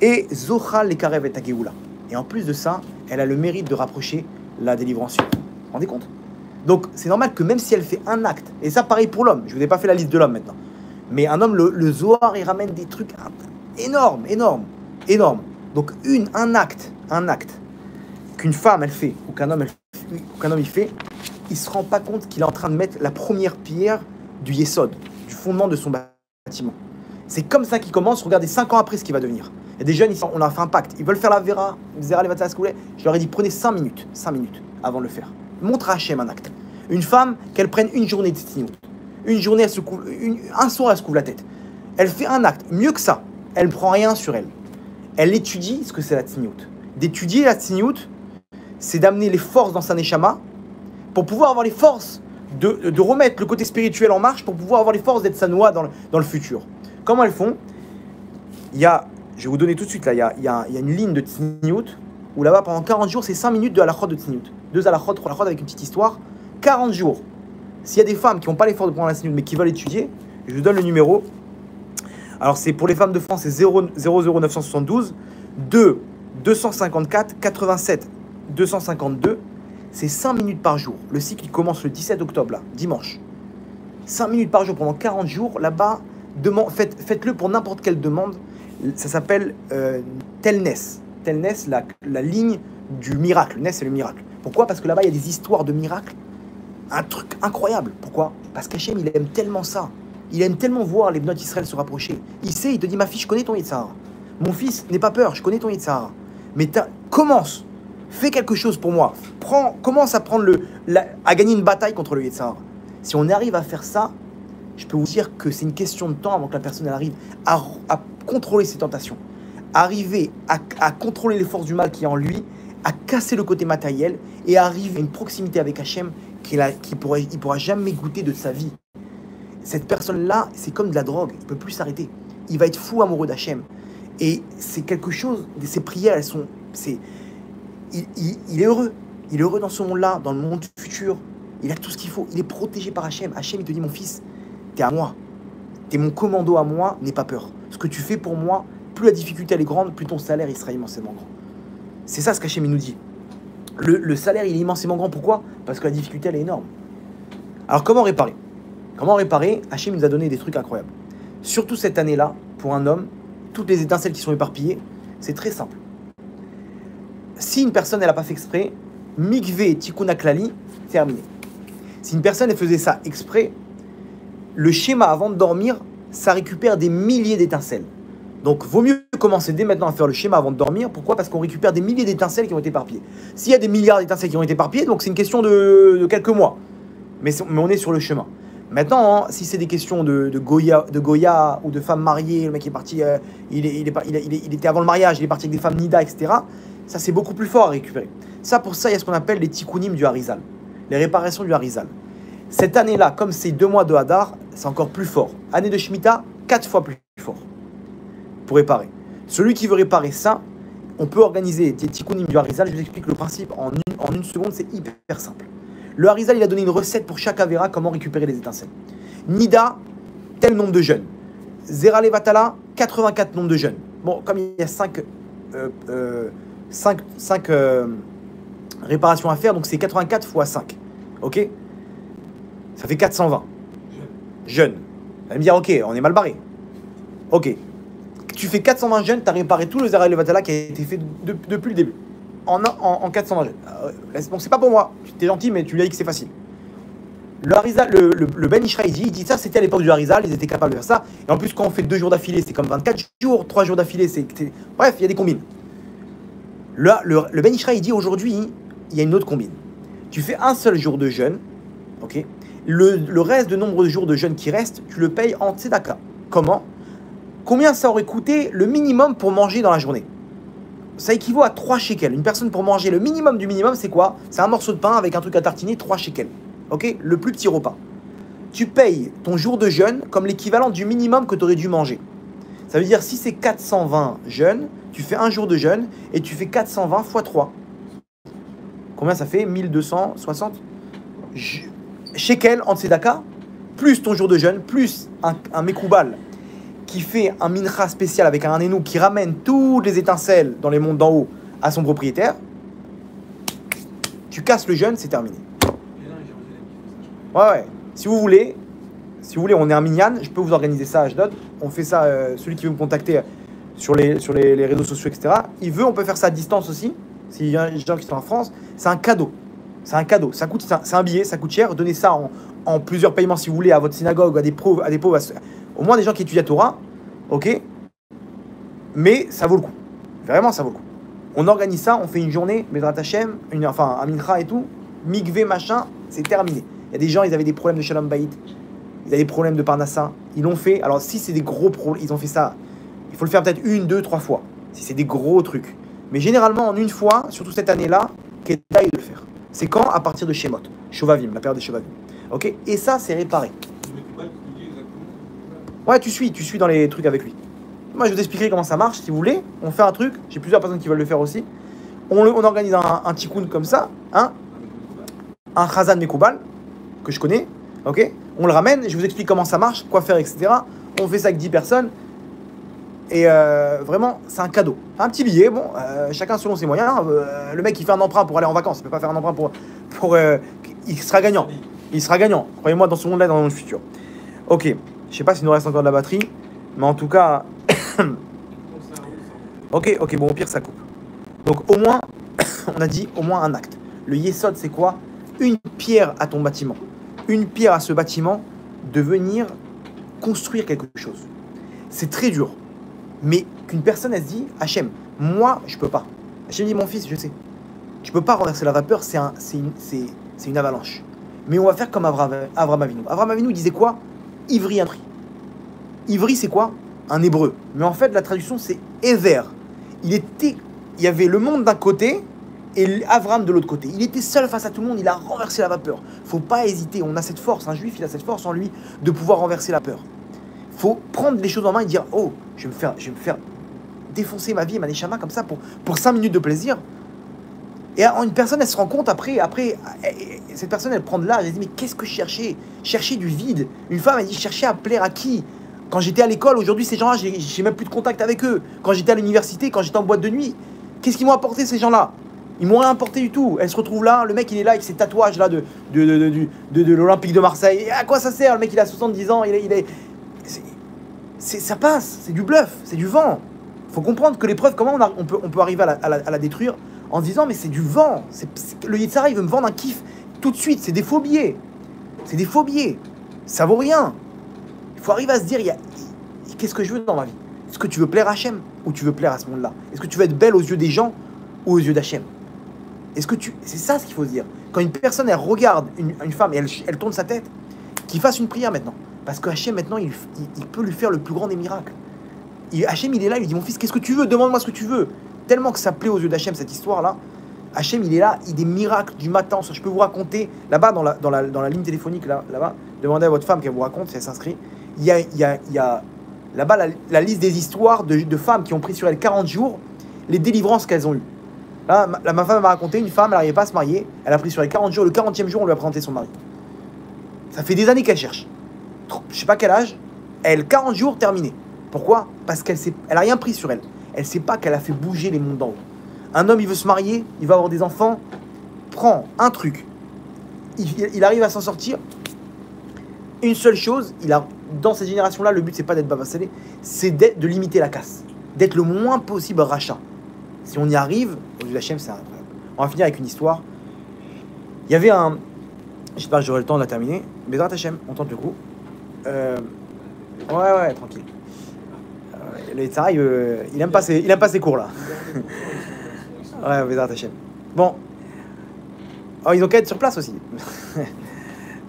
A: Et Zocha les karev et tageoula. Et en plus de ça, elle a le mérite de rapprocher la délivrance. Vous vous rendez compte? Donc c'est normal que même si elle fait un acte, et ça pareil pour l'homme, je vous ai pas fait la liste de l'homme maintenant, mais un homme, le Zohar, il ramène des trucs énormes. Donc un acte qu'une femme elle fait, ou qu'un homme il fait, il se rend pas compte qu'il est en train de mettre la première pierre du Yesod, du fondement de son bâtiment. C'est comme ça qu'il commence. Regardez 5 ans après ce qu'il va devenir. Il y a des jeunes, on leur a fait un pacte, ils veulent faire la Vera, Zera Levatza Skoulé. Je leur ai dit prenez 5 minutes avant de le faire. Montre à Hachem un acte. Une femme, qu'elle prenne une journée de tzniut. Une journée, un soir, elle se couvre la tête. Elle fait un acte. Mieux que ça, elle ne prend rien sur elle. Elle étudie ce que c'est la tzniut. D'étudier la tzniut, c'est d'amener les forces dans sa neshama pour pouvoir avoir les forces de remettre le côté spirituel en marche, pour pouvoir avoir les forces d'être sanoa dans le futur. Comment elles font? Je vais vous donner tout de suite, là, il y a une ligne de tzniut où là-bas, pendant 40 jours, c'est 5 minutes de halachot de tzniut. 2 halachot, 3 halachot avec une petite histoire. 40 jours. S'il y a des femmes qui n'ont pas l'effort de prendre la tzniut, mais qui veulent étudier, je vous donne le numéro. Alors, c'est pour les femmes de France, c'est 00972 2 254 87 252. C'est 5 minutes par jour. Le cycle il commence le 17 octobre, là, dimanche. 5 minutes par jour pendant 40 jours. Là-bas, faites-le pour n'importe quelle demande. Ça s'appelle Telness. Telness, la ligne du miracle. Ness, c'est le miracle. Pourquoi? Parce que là-bas, il y a des histoires de miracles. Un truc incroyable. Pourquoi? Parce qu'Hachem, il aime tellement ça. Il aime tellement voir les Bnot Israël se rapprocher. Il sait, il te dit, ma fille, je connais ton Yetzirah. Mon fils, n'aie pas peur, je connais ton Yetzirah. Mais commence. Fais quelque chose pour moi. Commence à à gagner une bataille contre le Yetzirah. Si on arrive à faire ça, je peux vous dire que c'est une question de temps avant que la personne elle arrive à contrôler ses tentations, arriver à contrôler les forces du mal qui est en lui, à casser le côté matériel et à arriver à une proximité avec Hachem qu'il pourra jamais goûter de sa vie. Cette personne-là, c'est comme de la drogue, il ne peut plus s'arrêter. Il va être fou amoureux d'Hachem. Et c'est quelque chose, ses prières, il est heureux. Il est heureux dans ce monde-là, dans le monde futur. Il a tout ce qu'il faut. Il est protégé par Hachem. Hachem, il te dit, mon fils, t'es à moi. T'es mon commando à moi, n'aie pas peur. Ce que tu fais pour moi, plus la difficulté elle est grande, plus ton salaire il sera immensément grand. C'est ça ce qu'Hachem nous dit. Le salaire il est immensément grand. Pourquoi? Parce que la difficulté elle est énorme. Alors comment réparer? Hachem nous a donné des trucs incroyables. Surtout cette année-là, pour un homme, toutes les étincelles qui sont éparpillées, c'est très simple. Si une personne elle n'a pas fait exprès, mikvé tikuna klali, terminé. Si une personne elle faisait ça exprès, le schéma avant de dormir, ça récupère des milliers d'étincelles. Donc, vaut mieux commencer dès maintenant à faire le schéma avant de dormir. Pourquoi? Parce qu'on récupère des milliers d'étincelles qui ont été éparpillées. S'il y a des milliards d'étincelles qui ont été éparpillées, donc c'est une question de quelques mois. Mais on est sur le chemin. Maintenant, si c'est des questions de Goya ou de femmes mariées, le mec est parti, il était avant le mariage, il est parti avec des femmes Nida, etc. Ça, c'est beaucoup plus fort à récupérer. Pour ça, il y a ce qu'on appelle les tikkunim du Harizal, les réparations du Harizal. Cette année-là, comme c'est 2 mois de Hadar, c'est encore plus fort. Année de Shemitah, 4 fois plus fort. pour réparer. Celui qui veut réparer ça, on peut organiser des tikkunim du Harizal. Je vous explique le principe en une seconde, c'est hyper simple. Le Harizal, il a donné une recette pour chaque Avera, comment récupérer les étincelles. Nida, tel nombre de jeunes. Zera Levatala, 84 nombres de jeunes. Bon, comme il y a 5 réparations à faire, donc c'est 84 fois 5. Ok? Ça fait 420. Jeunes. Vous allez me dire, ok, on est mal barré. Ok. Tu fais 420 jeunes, tu as réparé tout le Zera Levatala qui a été fait depuis le début. En 420 jeunes. Bon, c'est pas pour moi. T'es gentil, mais tu lui as dit que c'est facile. Le Harizal, le Ben Ishraï il dit ça, c'était à l'époque du Harizal, ils étaient capables de faire ça. Et en plus, quand on fait 2 jours d'affilée, c'est comme 24 jours, 3 jours d'affilée, bref, il y a des combines. Le Ben Ishraï dit aujourd'hui, il y a une autre combine. Tu fais un seul jour de jeûne, ok. Le reste de nombre de jours de jeûne qui reste, tu le payes en tzedaka. Comment? Combien ça aurait coûté le minimum pour manger dans la journée? Ça équivaut à 3 shekels. Une personne pour manger, le minimum du minimum, c'est quoi? C'est un morceau de pain avec un truc à tartiner, 3 shekels. Ok? Le plus petit repas. Tu payes ton jour de jeûne comme l'équivalent du minimum que tu aurais dû manger. Ça veut dire si c'est 420 jeûnes, tu fais un jour de jeûne et tu fais 420 fois 3. Combien ça fait? 1260 shekels en tzedaka, plus ton jour de jeûne, plus un mekoubal qui fait un mincha spécial avec un anénou qui ramène toutes les étincelles dans les mondes d'en haut à son propriétaire. Tu casses le jeûne, c'est terminé. Ouais. Si vous voulez, on est un minyan, je peux vous organiser ça à Ashdod. On fait ça, celui qui veut me contacter sur les réseaux sociaux, etc. Il veut, on peut faire ça à distance aussi. S'il y a des gens qui sont en France, c'est un cadeau. C'est un cadeau. C'est un billet, ça coûte cher. Donnez ça en plusieurs paiements si vous voulez à votre synagogue, à des pauvres, au moins des gens qui étudient la Torah. Ok? Mais ça vaut le coup. Vraiment, ça vaut le coup. On organise ça, on fait une journée, Bezrat Hashem, un mincha et tout, mikvé, machin, c'est terminé. Il y a des gens, ils avaient des problèmes de Shalom Bayit, ils avaient des problèmes de Parnassa, ils l'ont fait. Alors, si c'est des gros problèmes, ils ont fait ça, il faut le faire peut-être 1, 2, 3 fois, si c'est des gros trucs. Mais généralement, en une fois, surtout cette année-là, Kedaï de le faire. C'est quand? À partir de Shemot, Shovavim, la période de Shovavim. Ok? Et ça, c'est réparé. Ouais, tu suis dans les trucs avec lui. Moi, je vais vous expliquer comment ça marche. Si vous voulez, on fait un truc. J'ai plusieurs personnes qui veulent le faire aussi. On organise un tikkun comme ça, hein, un Chazan Mekoubal, que je connais, ok. On le ramène, je vous explique comment ça marche, quoi faire, etc. On fait ça avec 10 personnes. Et vraiment, c'est un cadeau. Un petit billet, bon, chacun selon ses moyens. Le mec, il fait un emprunt pour aller en vacances. Il ne peut pas faire un emprunt pour il sera gagnant. Il sera gagnant. Croyez-moi, dans ce monde-là, dans le futur. Ok. Je sais pas s'il nous reste encore de la batterie. Mais en tout cas... Ok, bon, au pire, ça coupe. Donc, au moins, on a dit au moins un acte. Le yesod, c'est quoi? Une pierre à ton bâtiment. Une pierre à ce bâtiment de venir construire quelque chose. C'est très dur. Mais qu'une personne, elle se dit, Hachem, moi, je peux pas. Hachem dit, mon fils, je sais. Tu peux pas renverser la vapeur, c'est une avalanche. Mais on va faire comme Avraham Avinu. Avraham Avinu disait quoi? Ivri, un tri. Ivri, c'est quoi? Un hébreu. Mais en fait, la traduction, c'est Ever. Il y avait le monde d'un côté et Avraham de l'autre côté. Il était seul face à tout le monde, il a renversé la vapeur. Faut pas hésiter, on a cette force, un juif, il a cette force en lui de pouvoir renverser la peur. Faut prendre les choses en main et dire, oh, je vais me faire défoncer ma vie et ma neshama comme ça pour 5 minutes de plaisir. Et une personne, elle se rend compte après, cette personne, elle prend de l'âge, elle dit, mais qu'est-ce que je cherchais? Chercher du vide. Une femme, elle dit, chercher à plaire à qui? Quand j'étais à l'école, aujourd'hui, ces gens-là, j'ai même plus de contact avec eux. Quand j'étais à l'université, quand j'étais en boîte de nuit, qu'est-ce qu'ils m'ont apporté, ces gens-là? Ils m'ont rien apporté du tout. Elle se retrouve là, le mec, il est là avec ses tatouages-là de l'Olympique de Marseille. Et à quoi ça sert? Le mec, il a 70 ans, ça passe, c'est du bluff, c'est du vent. Faut comprendre que l'épreuve, comment on peut arriver à la détruire en se disant, mais c'est du vent. Le Yitzhara, il veut me vendre un kiff tout de suite. C'est des faux billets. C'est des faux billets. Ça vaut rien. Il faut arriver à se dire, qu'est-ce que je veux dans ma vie? Est-ce que tu veux plaire à Hachem ou tu veux plaire à ce monde-là? Est-ce que tu veux être belle aux yeux des gens ou aux yeux d'Hachem? C'est ça ce qu'il faut se dire. Quand une personne, elle regarde une femme et elle tourne sa tête, qu'il fasse une prière maintenant. Parce que Hachem, maintenant, il peut lui faire le plus grand des miracles. Hachem, il est là, il lui dit, mon fils, qu'est-ce que tu veux? Demande-moi ce que tu veux. Tellement que ça plaît aux yeux d'Hachem, cette histoire-là. Hachem, il est là, il a des miracles du matin. Je peux vous raconter, là-bas, dans la ligne téléphonique, là-bas, demandez à votre femme qu'elle vous raconte, si elle s'inscrit. Il y a Là-bas, la liste des histoires de femmes qui ont pris sur elles 40 jours, les délivrances qu'elles ont eues. Là, ma femme m'a raconté, une femme, elle n'arrivait pas à se marier, elle a pris sur les 40 jours, le 40e jour, on lui a présenté son mari. Ça fait des années qu'elle cherche. Je sais pas quel âge, elle, 40 jours, terminé. Pourquoi? Parce qu'elle n'a rien pris sur elle. Elle sait pas qu'elle a fait bouger les mondes d'en haut. Un homme, il veut se marier, il va avoir des enfants, prend un truc, il arrive à s'en sortir. Une seule chose, dans cette génération-là, le but, c'est pas d'être bavassé, c'est de limiter la casse, d'être le moins possible rachat. Si on y arrive, au lieu d'Hachem, c'est incroyable. On va finir avec une histoire. Il y avait un... Je sais pas, j'aurai le temps de la terminer. Mais dans Hachem, on tente le coup. Ouais, tranquille. Le Tzara, il aime pas ses cours, là. Ouais, Bézard Hachem. Bon. Oh, ils ont qu'à être sur place aussi.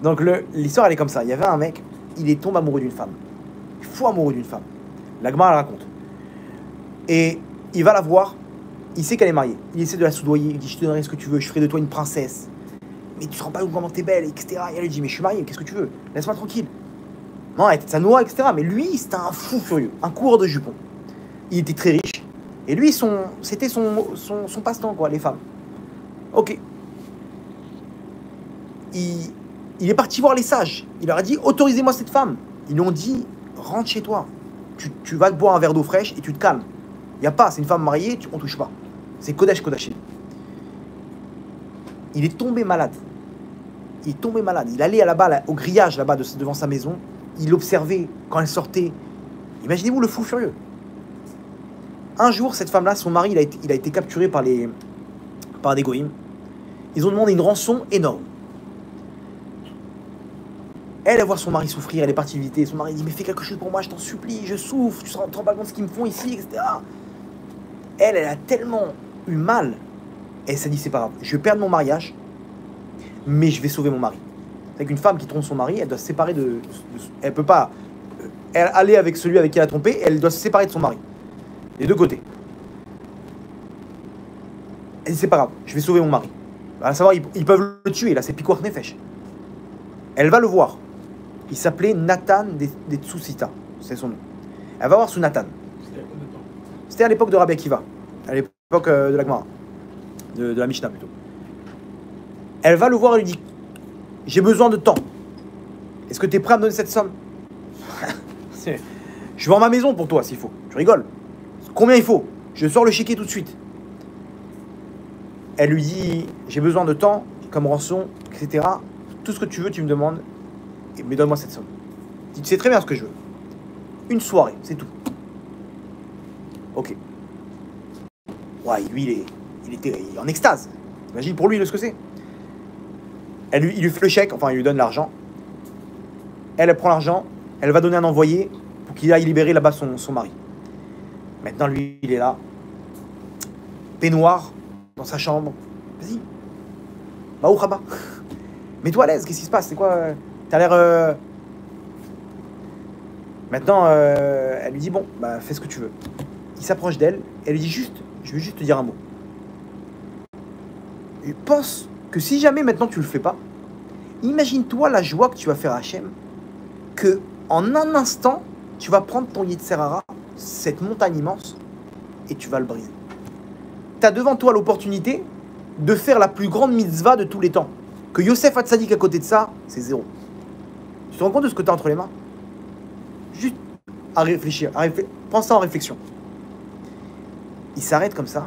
A: Donc, l'histoire, elle est comme ça. Il y avait un mec, il est tombé amoureux d'une femme. Fou amoureux d'une femme. La Gemara, elle raconte. Et il va la voir. Il sait qu'elle est mariée. Il essaie de la soudoyer. Il dit, je te donnerai ce que tu veux. Je ferai de toi une princesse. Mais tu te rends pas compte comment t'es belle, etc. Et elle lui dit, mais je suis marié. Qu'est-ce que tu veux? Laisse-moi tranquille. Non, elle était de sa noix, etc. Mais lui, c'était un fou furieux. Un coureur de jupons. Il était très riche. Et lui, c'était son passe-temps, quoi, les femmes. Ok. Il est parti voir les sages. Il leur a dit, autorisez-moi cette femme. Ils lui ont dit, rentre chez toi. Tu vas te boire un verre d'eau fraîche et tu te calmes. Il n'y a pas, c'est une femme mariée, on touche pas. C'est Kodesh Kodashim. Il est tombé malade. Il allait là-bas, au grillage là-bas devant sa maison. Il observait quand elle sortait. Imaginez-vous le fou furieux. Un jour, cette femme-là, son mari, il a été capturé par des goïms. Ils ont demandé une rançon énorme. Elle voit son mari souffrir, elle est partie visiter. Son mari dit, mais fais quelque chose pour moi, je t'en supplie, je souffre, tu te rends pas compte de ce qu'ils me font ici, etc. Elle a tellement eu mal. Elle s'est dit, c'est pas grave, je vais perdre mon mariage, mais je vais sauver mon mari. C'est qu'une femme qui trompe son mari, elle doit se séparer elle peut pas aller avec celui avec qui elle a trompé, elle doit se séparer de son mari. Des deux côtés. Elle dit, c'est pas grave, je vais sauver mon mari. À savoir, ils peuvent le tuer, là, c'est Pikuach Nefesh. Elle va le voir. Il s'appelait Nathan des Tsusita, c'est son nom. Elle va voir ce Nathan. C'était à l'époque de Rabbi Akiva, à l'époque de la Gemara, de la Mishnah plutôt. Elle va le voir et lui dit, j'ai besoin de temps. Est-ce que tu es prêt à me donner cette somme? Je vends ma maison pour toi s'il faut. Tu rigoles? Combien il faut? Je sors le chéquier tout de suite. Elle lui dit, j'ai besoin de temps, comme rançon, etc. Tout ce que tu veux, tu me demandes, mais donne-moi cette somme. Tu sais très bien ce que je veux. Une soirée, c'est tout. Ok. Ouais, lui, il était en extase. Imagine pour lui ce que c'est. Il lui fait le chèque, enfin, il lui donne l'argent. Elle prend l'argent, elle va donner un envoyé pour qu'il aille libérer là-bas son mari. Maintenant, lui, il est là, peignoir, dans sa chambre. Vas-y. Baou Khaba. Mets-toi à l'aise, qu'est-ce qui se passe? C'est quoi? T'as l'air... Maintenant, elle lui dit, bon, bah fais ce que tu veux. Il s'approche d'elle, elle lui dit juste, je veux juste te dire un mot. Et pense que si jamais maintenant tu le fais pas, imagine-toi la joie que tu vas faire à Hachem, que en un instant, tu vas prendre ton Yetzer Hara, cette montagne immense, et tu vas le briser. Tu as devant toi l'opportunité de faire la plus grande mitzvah de tous les temps. Que Yosef Hatzadik à côté de ça, c'est zéro. Tu te rends compte de ce que tu as entre les mains? Juste à réfléchir, prends ça en réflexion. Il s'arrête comme ça,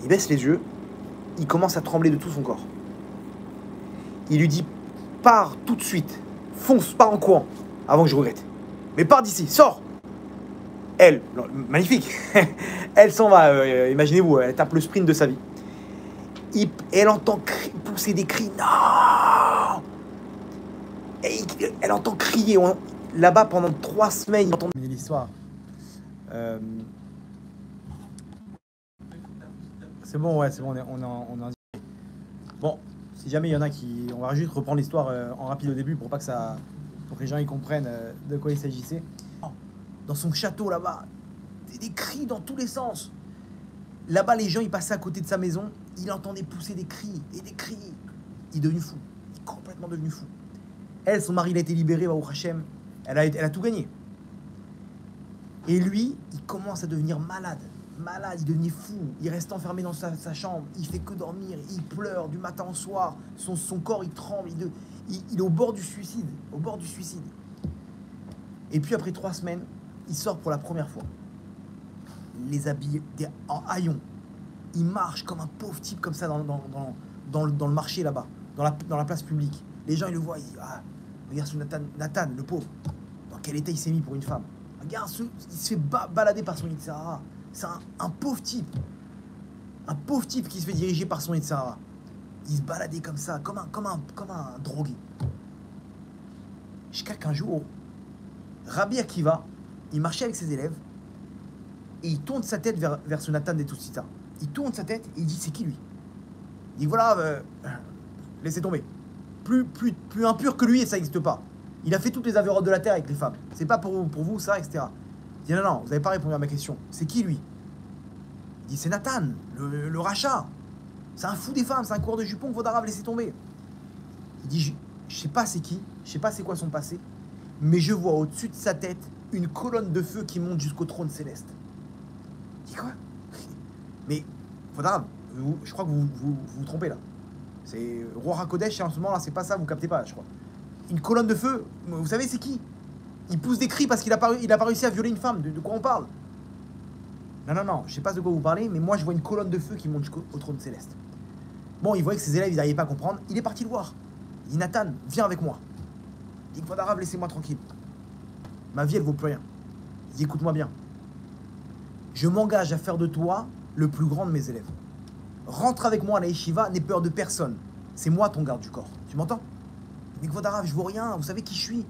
A: il baisse les yeux, il commence à trembler de tout son corps. Il lui dit, pars tout de suite, fonce, pars en courant, avant que je regrette. Mais pars d'ici, sors. Elle, magnifique, elle s'en va, imaginez-vous, elle tape le sprint de sa vie. Elle entend pousser des cris, non. Et elle entend crier, là-bas pendant 3 semaines, il entend l'histoire. C'est bon, ouais, c'est bon, on est en bon, si jamais il y en a qui... On va juste reprendre l'histoire en rapide au début pour que les gens y comprennent de quoi il s'agissait. Dans son château là-bas, des cris dans tous les sens. Là-bas, les gens, ils passaient à côté de sa maison, il entendait pousser des cris et des cris. Il est devenu fou, il est complètement devenu fou. Elle, son mari, il a été libéré, Baruch Hashem. Elle a tout gagné. Et lui, il commence à devenir malade. Malade, il devenait fou. Il reste enfermé dans sa chambre. Il fait que dormir. Il pleure du matin au soir. Son corps, il tremble. Il est au bord du suicide. Au bord du suicide. Et puis après 3 semaines, il sort pour la première fois. Les habits en haillons. Il marche comme un pauvre type comme ça dans le marché là-bas. Dans la place publique. Les gens, ils le voient. Ils disent, ah, regarde ce Nathan, le pauvre. Dans quel état il s'est mis pour une femme. Regarde, il se fait balader par son Yitzhara. C'est un pauvre type. Un pauvre type qui se fait diriger par son Yitzhara. Il se baladait comme ça, comme un drogué. Jusqu'à qu'un jour, Rabbi Akiva, il marchait avec ses élèves et il tourne sa tête vers ce Nathan des Toussita. Il tourne sa tête et il dit, c'est qui lui? Il dit, voilà, laissez tomber. Plus impur que lui, ça n'existe pas. Il a fait toutes les avérotes de la terre avec les femmes. C'est pas pour vous, ça, etc. Il dit, non, vous n'avez pas répondu à ma question. C'est qui, lui? Il dit, c'est Nathan, le rachat. C'est un fou des femmes, c'est un coureur de jupons, Vaudarabe, laissez tomber. Il dit, je sais pas c'est qui, je sais pas c'est quoi son passé, mais je vois au-dessus de sa tête une colonne de feu qui monte jusqu'au trône céleste. Il dit, quoi? Mais, Vaudarabe, je crois que vous vous trompez, là. C'est Roi Hakodesh, et en ce moment, là, c'est pas ça, vous captez pas, je crois. Une colonne de feu, vous savez c'est qui? Il pousse des cris parce qu'il a pas réussi à violer une femme. De quoi on parle? Non, je sais pas de quoi vous parlez, mais moi je vois une colonne de feu qui monte jusqu'au trône céleste. Bon, il voyait que ses élèves, ils n'arrivaient pas à comprendre. Il est parti le voir. Il dit, Nathan, viens avec moi. Il dit, Vaudarabe, laissez-moi tranquille. Ma vie, elle vaut plus rien. Il dit, écoute-moi bien. Je m'engage à faire de toi le plus grand de mes élèves. Rentre avec moi à la yeshiva, n'aie peur de personne. C'est moi ton garde du corps. Tu m'entends? Il dit, Vaudarabe, je vaux rien. Vous savez qui je suis?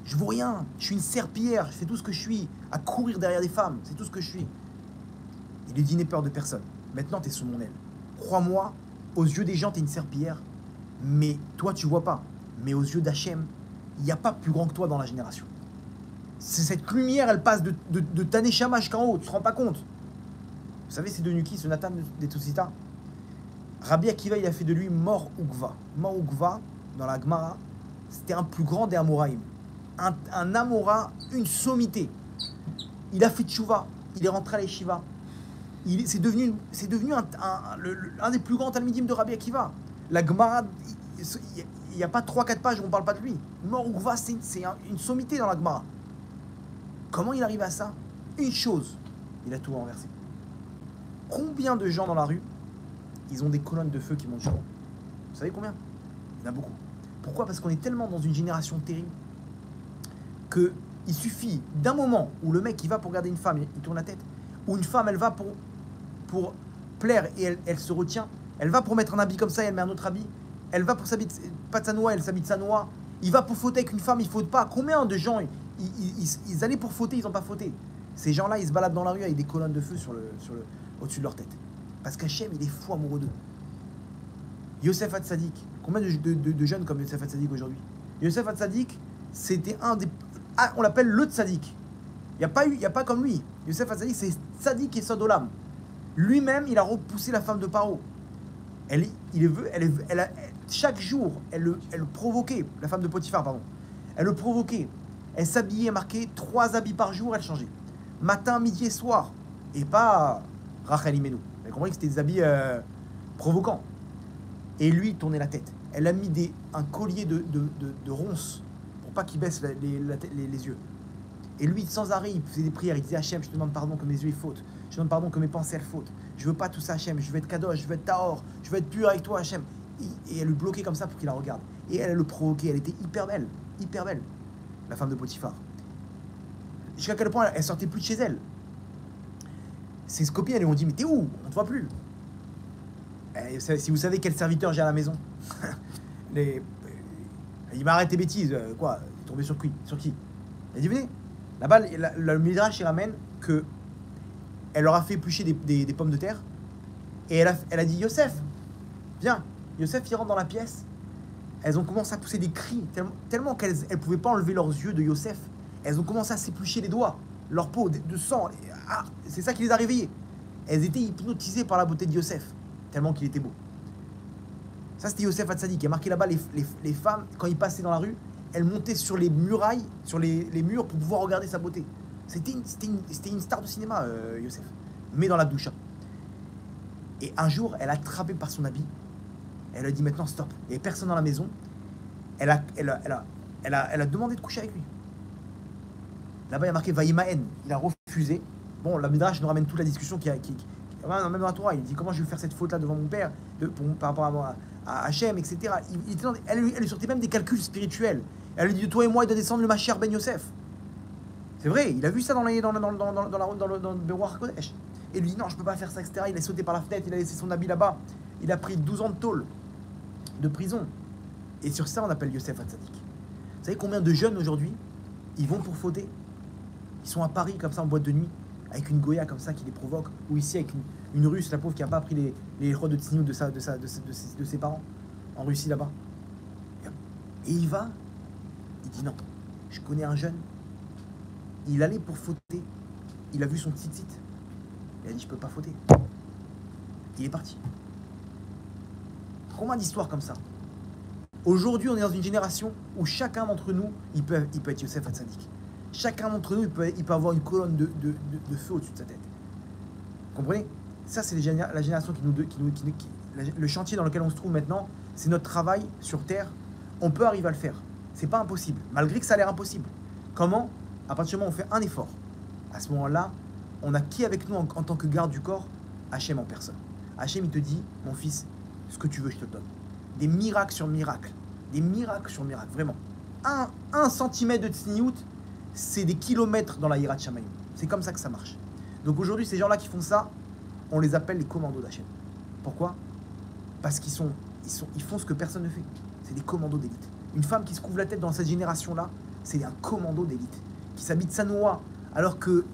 A: Je vaux rien. Je suis une serpillière. Je fais tout ce que je suis. À courir derrière des femmes. C'est tout ce que je suis. Il lui dit, n'aie peur de personne. Maintenant, tu es sous mon aile. Crois-moi, aux yeux des gens, tu es une serpillière. Mais toi, tu vois pas. Mais aux yeux d'Hachem, il n'y a pas plus grand que toi dans la génération. C'est cette lumière, elle passe de ta neshama jusqu'en haut. Tu te rends pas compte? Vous savez, c'est devenu qui, ce Nathan des Toussita? Rabbi Akiva, il a fait de lui Mor Ukva. Mor Ukva, dans la Gemara, c'était un plus grand des Amoraïm. Un Amora, une sommité. Il a fait tchouva, il est rentré à l'Eshiva. C'est devenu un des plus grands talmidim de Rabbi Akiva. La Gemara, il n'y a pas 3-4 pages où on ne parle pas de lui. Mor Ukva, c'est une sommité dans la Gemara. Comment il arrive à ça? Une chose, il a tout renversé. Combien de gens dans la rue, ils ont des colonnes de feu qui montent sur eux? Vous savez combien? Il y en a beaucoup. Pourquoi? Parce qu'on est tellement dans une génération terrible qu'il suffit d'un moment où le mec il va pour regarder une femme, il tourne la tête, ou une femme elle va pour plaire et elle se retient, elle va pour mettre un habit comme ça et elle met un autre habit, elle va pour s'habiller pas de sa noix, elle s'habille de sa noix, il va pour fauter avec une femme, il ne faute pas. Combien de gens ils allaient pour fauter, ils n'ont pas fauté? Ces gens-là ils se baladent dans la rue avec des colonnes de feu au-dessus de leur tête. Parce qu'Hachem il est fou amoureux d'eux. Yosef Hatzadik, combien de jeunes comme Yosef Hatzadik aujourd'hui? Yosef Hatzadik, c'était un des... Ah, on l'appelle le Tzadik. Il n'y a pas comme lui. Yosef Hatzadik, c'est Tzadik et Sodolam. Lui-même, il a repoussé la femme de Paro. Chaque jour, elle le provoquait, la femme de Potiphar, pardon. Elle le provoquait. Elle s'habillait, marquait 3 habits par jour, elle changeait. Matin, midi et soir. Et pas Rachel Imenu. Vous avez compris que c'était des habits provoquants. Et lui, il tournait la tête. Elle a mis un collier de ronces pour pas qu'il baisse les yeux. Et lui, sans arrêt, il faisait des prières. Il disait, Hachem, je te demande pardon que mes yeux fautent. Je te demande pardon que mes pensées elles fautent. Je veux pas tout ça, Hachem. Je veux être kadosh, je veux être tahor. Je veux être pur avec toi, Hachem. Et elle le bloquait comme ça pour qu'il la regarde. Et elle le provoquait. Elle était hyper belle, la femme de Potiphar. Jusqu'à quel point elle sortait plus de chez elle. Ses copines, elles lui ont dit, mais t'es où? On te voit plus. Si vous savez quel serviteur j'ai à la maison. Il m'a arrêté bêtises. Quoi? Il est tombé sur qui? Il a dit, venez. Là-bas, le Midrash, il ramène que elle leur a fait éplucher des pommes de terre. Et elle a dit, Yosef, viens. Yosef, il rentre dans la pièce. Elles ont commencé à pousser des cris, tellement qu'elles ne pouvaient pas enlever leurs yeux de Yosef. Elles ont commencé à s'éplucher les doigts, leur peau, de sang. Ah, c'est ça qui les a réveillées. Elles étaient hypnotisées par la beauté de Yosef, tellement qu'il était beau. Ça, c'était Yosef Hatzadik. Il a marqué là-bas les femmes, quand ils passaient dans la rue, elles montaient sur les murailles, sur les murs pour pouvoir regarder sa beauté. C'était une star de cinéma, Youssef. Mais dans la doucha. Et un jour, elle a attrapé par son habit. Elle a dit maintenant stop. Il n'y avait personne dans la maison. Elle a demandé de coucher avec lui. Là-bas, il y a marqué Vaïmaen. Il a refusé. Bon, la Midrash nous ramène toute la discussion même dans la Torah. Il dit comment je vais faire cette faute-là devant mon père par rapport à Hachem, etc. Elle lui sortait même des calculs spirituels. Elle lui dit toi et moi, il doit descendre le Mashiach Ben Yosef. C'est vrai, il a vu ça dans le Berouach Kodesh. Et il lui dit non, je peux pas faire ça, etc. Il a sauté par la fenêtre, il a laissé son habit là-bas. Il a pris 12 ans de tôle, de prison. Et sur ça, on appelle Yosef Hatzadik. Vous savez combien de jeunes aujourd'hui, ils vont pour fauter? Ils sont à Paris, comme ça, en boîte de nuit, avec une Goya comme ça qui les provoque. Ou ici, avec une Russe, la pauvre, qui n'a pas appris les rois de Tsniout de ses parents, en Russie, là-bas. Et il va, il dit non, je connais un jeune, il allait pour fauter, il a vu son petit site, il a dit je peux pas fauter. Il est parti. Combien d'histoires comme ça? Aujourd'hui, on est dans une génération où chacun d'entre nous, il peut être Yosef Hatzadik. Chacun d'entre nous, il peut avoir une colonne de feu au-dessus de sa tête. Vous comprenez? Ça, c'est la génération le chantier dans lequel on se trouve maintenant, c'est notre travail sur Terre. On peut arriver à le faire. C'est pas impossible, malgré que ça a l'air impossible. Comment? À partir du moment où on fait un effort, à ce moment-là, on a qui avec nous en tant que garde du corps? Hachem en personne. Hachem, il te dit, mon fils, ce que tu veux, je te donne. Des miracles sur miracles. Des miracles sur miracles, vraiment. Un centimètre de tsniout, c'est des kilomètres dans la Yirat Shamayim. C'est comme ça que ça marche. Donc aujourd'hui, ces gens-là qui font ça, on les appelle les commandos d'Hachem. Pourquoi? Parce qu'ils font ce que personne ne fait. C'est des commandos d'élite. Une femme qui se couvre la tête dans cette génération-là, c'est un commando d'élite. Qui s'habille de Sanoa, alors que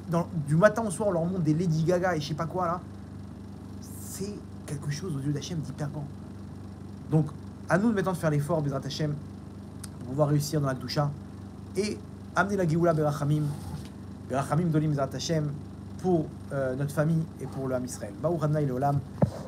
A: du matin au soir, on leur montre des Lady Gaga et je sais pas quoi là. C'est quelque chose aux yeux d'Hachem d'hyper grand. Donc, à nous de maintenant de faire l'effort, Bezrat Hachem, pour pouvoir réussir dans la Kedusha et amener la Géoula Berachamim Dolim Bezrat Hachem pour notre famille et pour le Ham Israël. Baruch Adonai Leolam.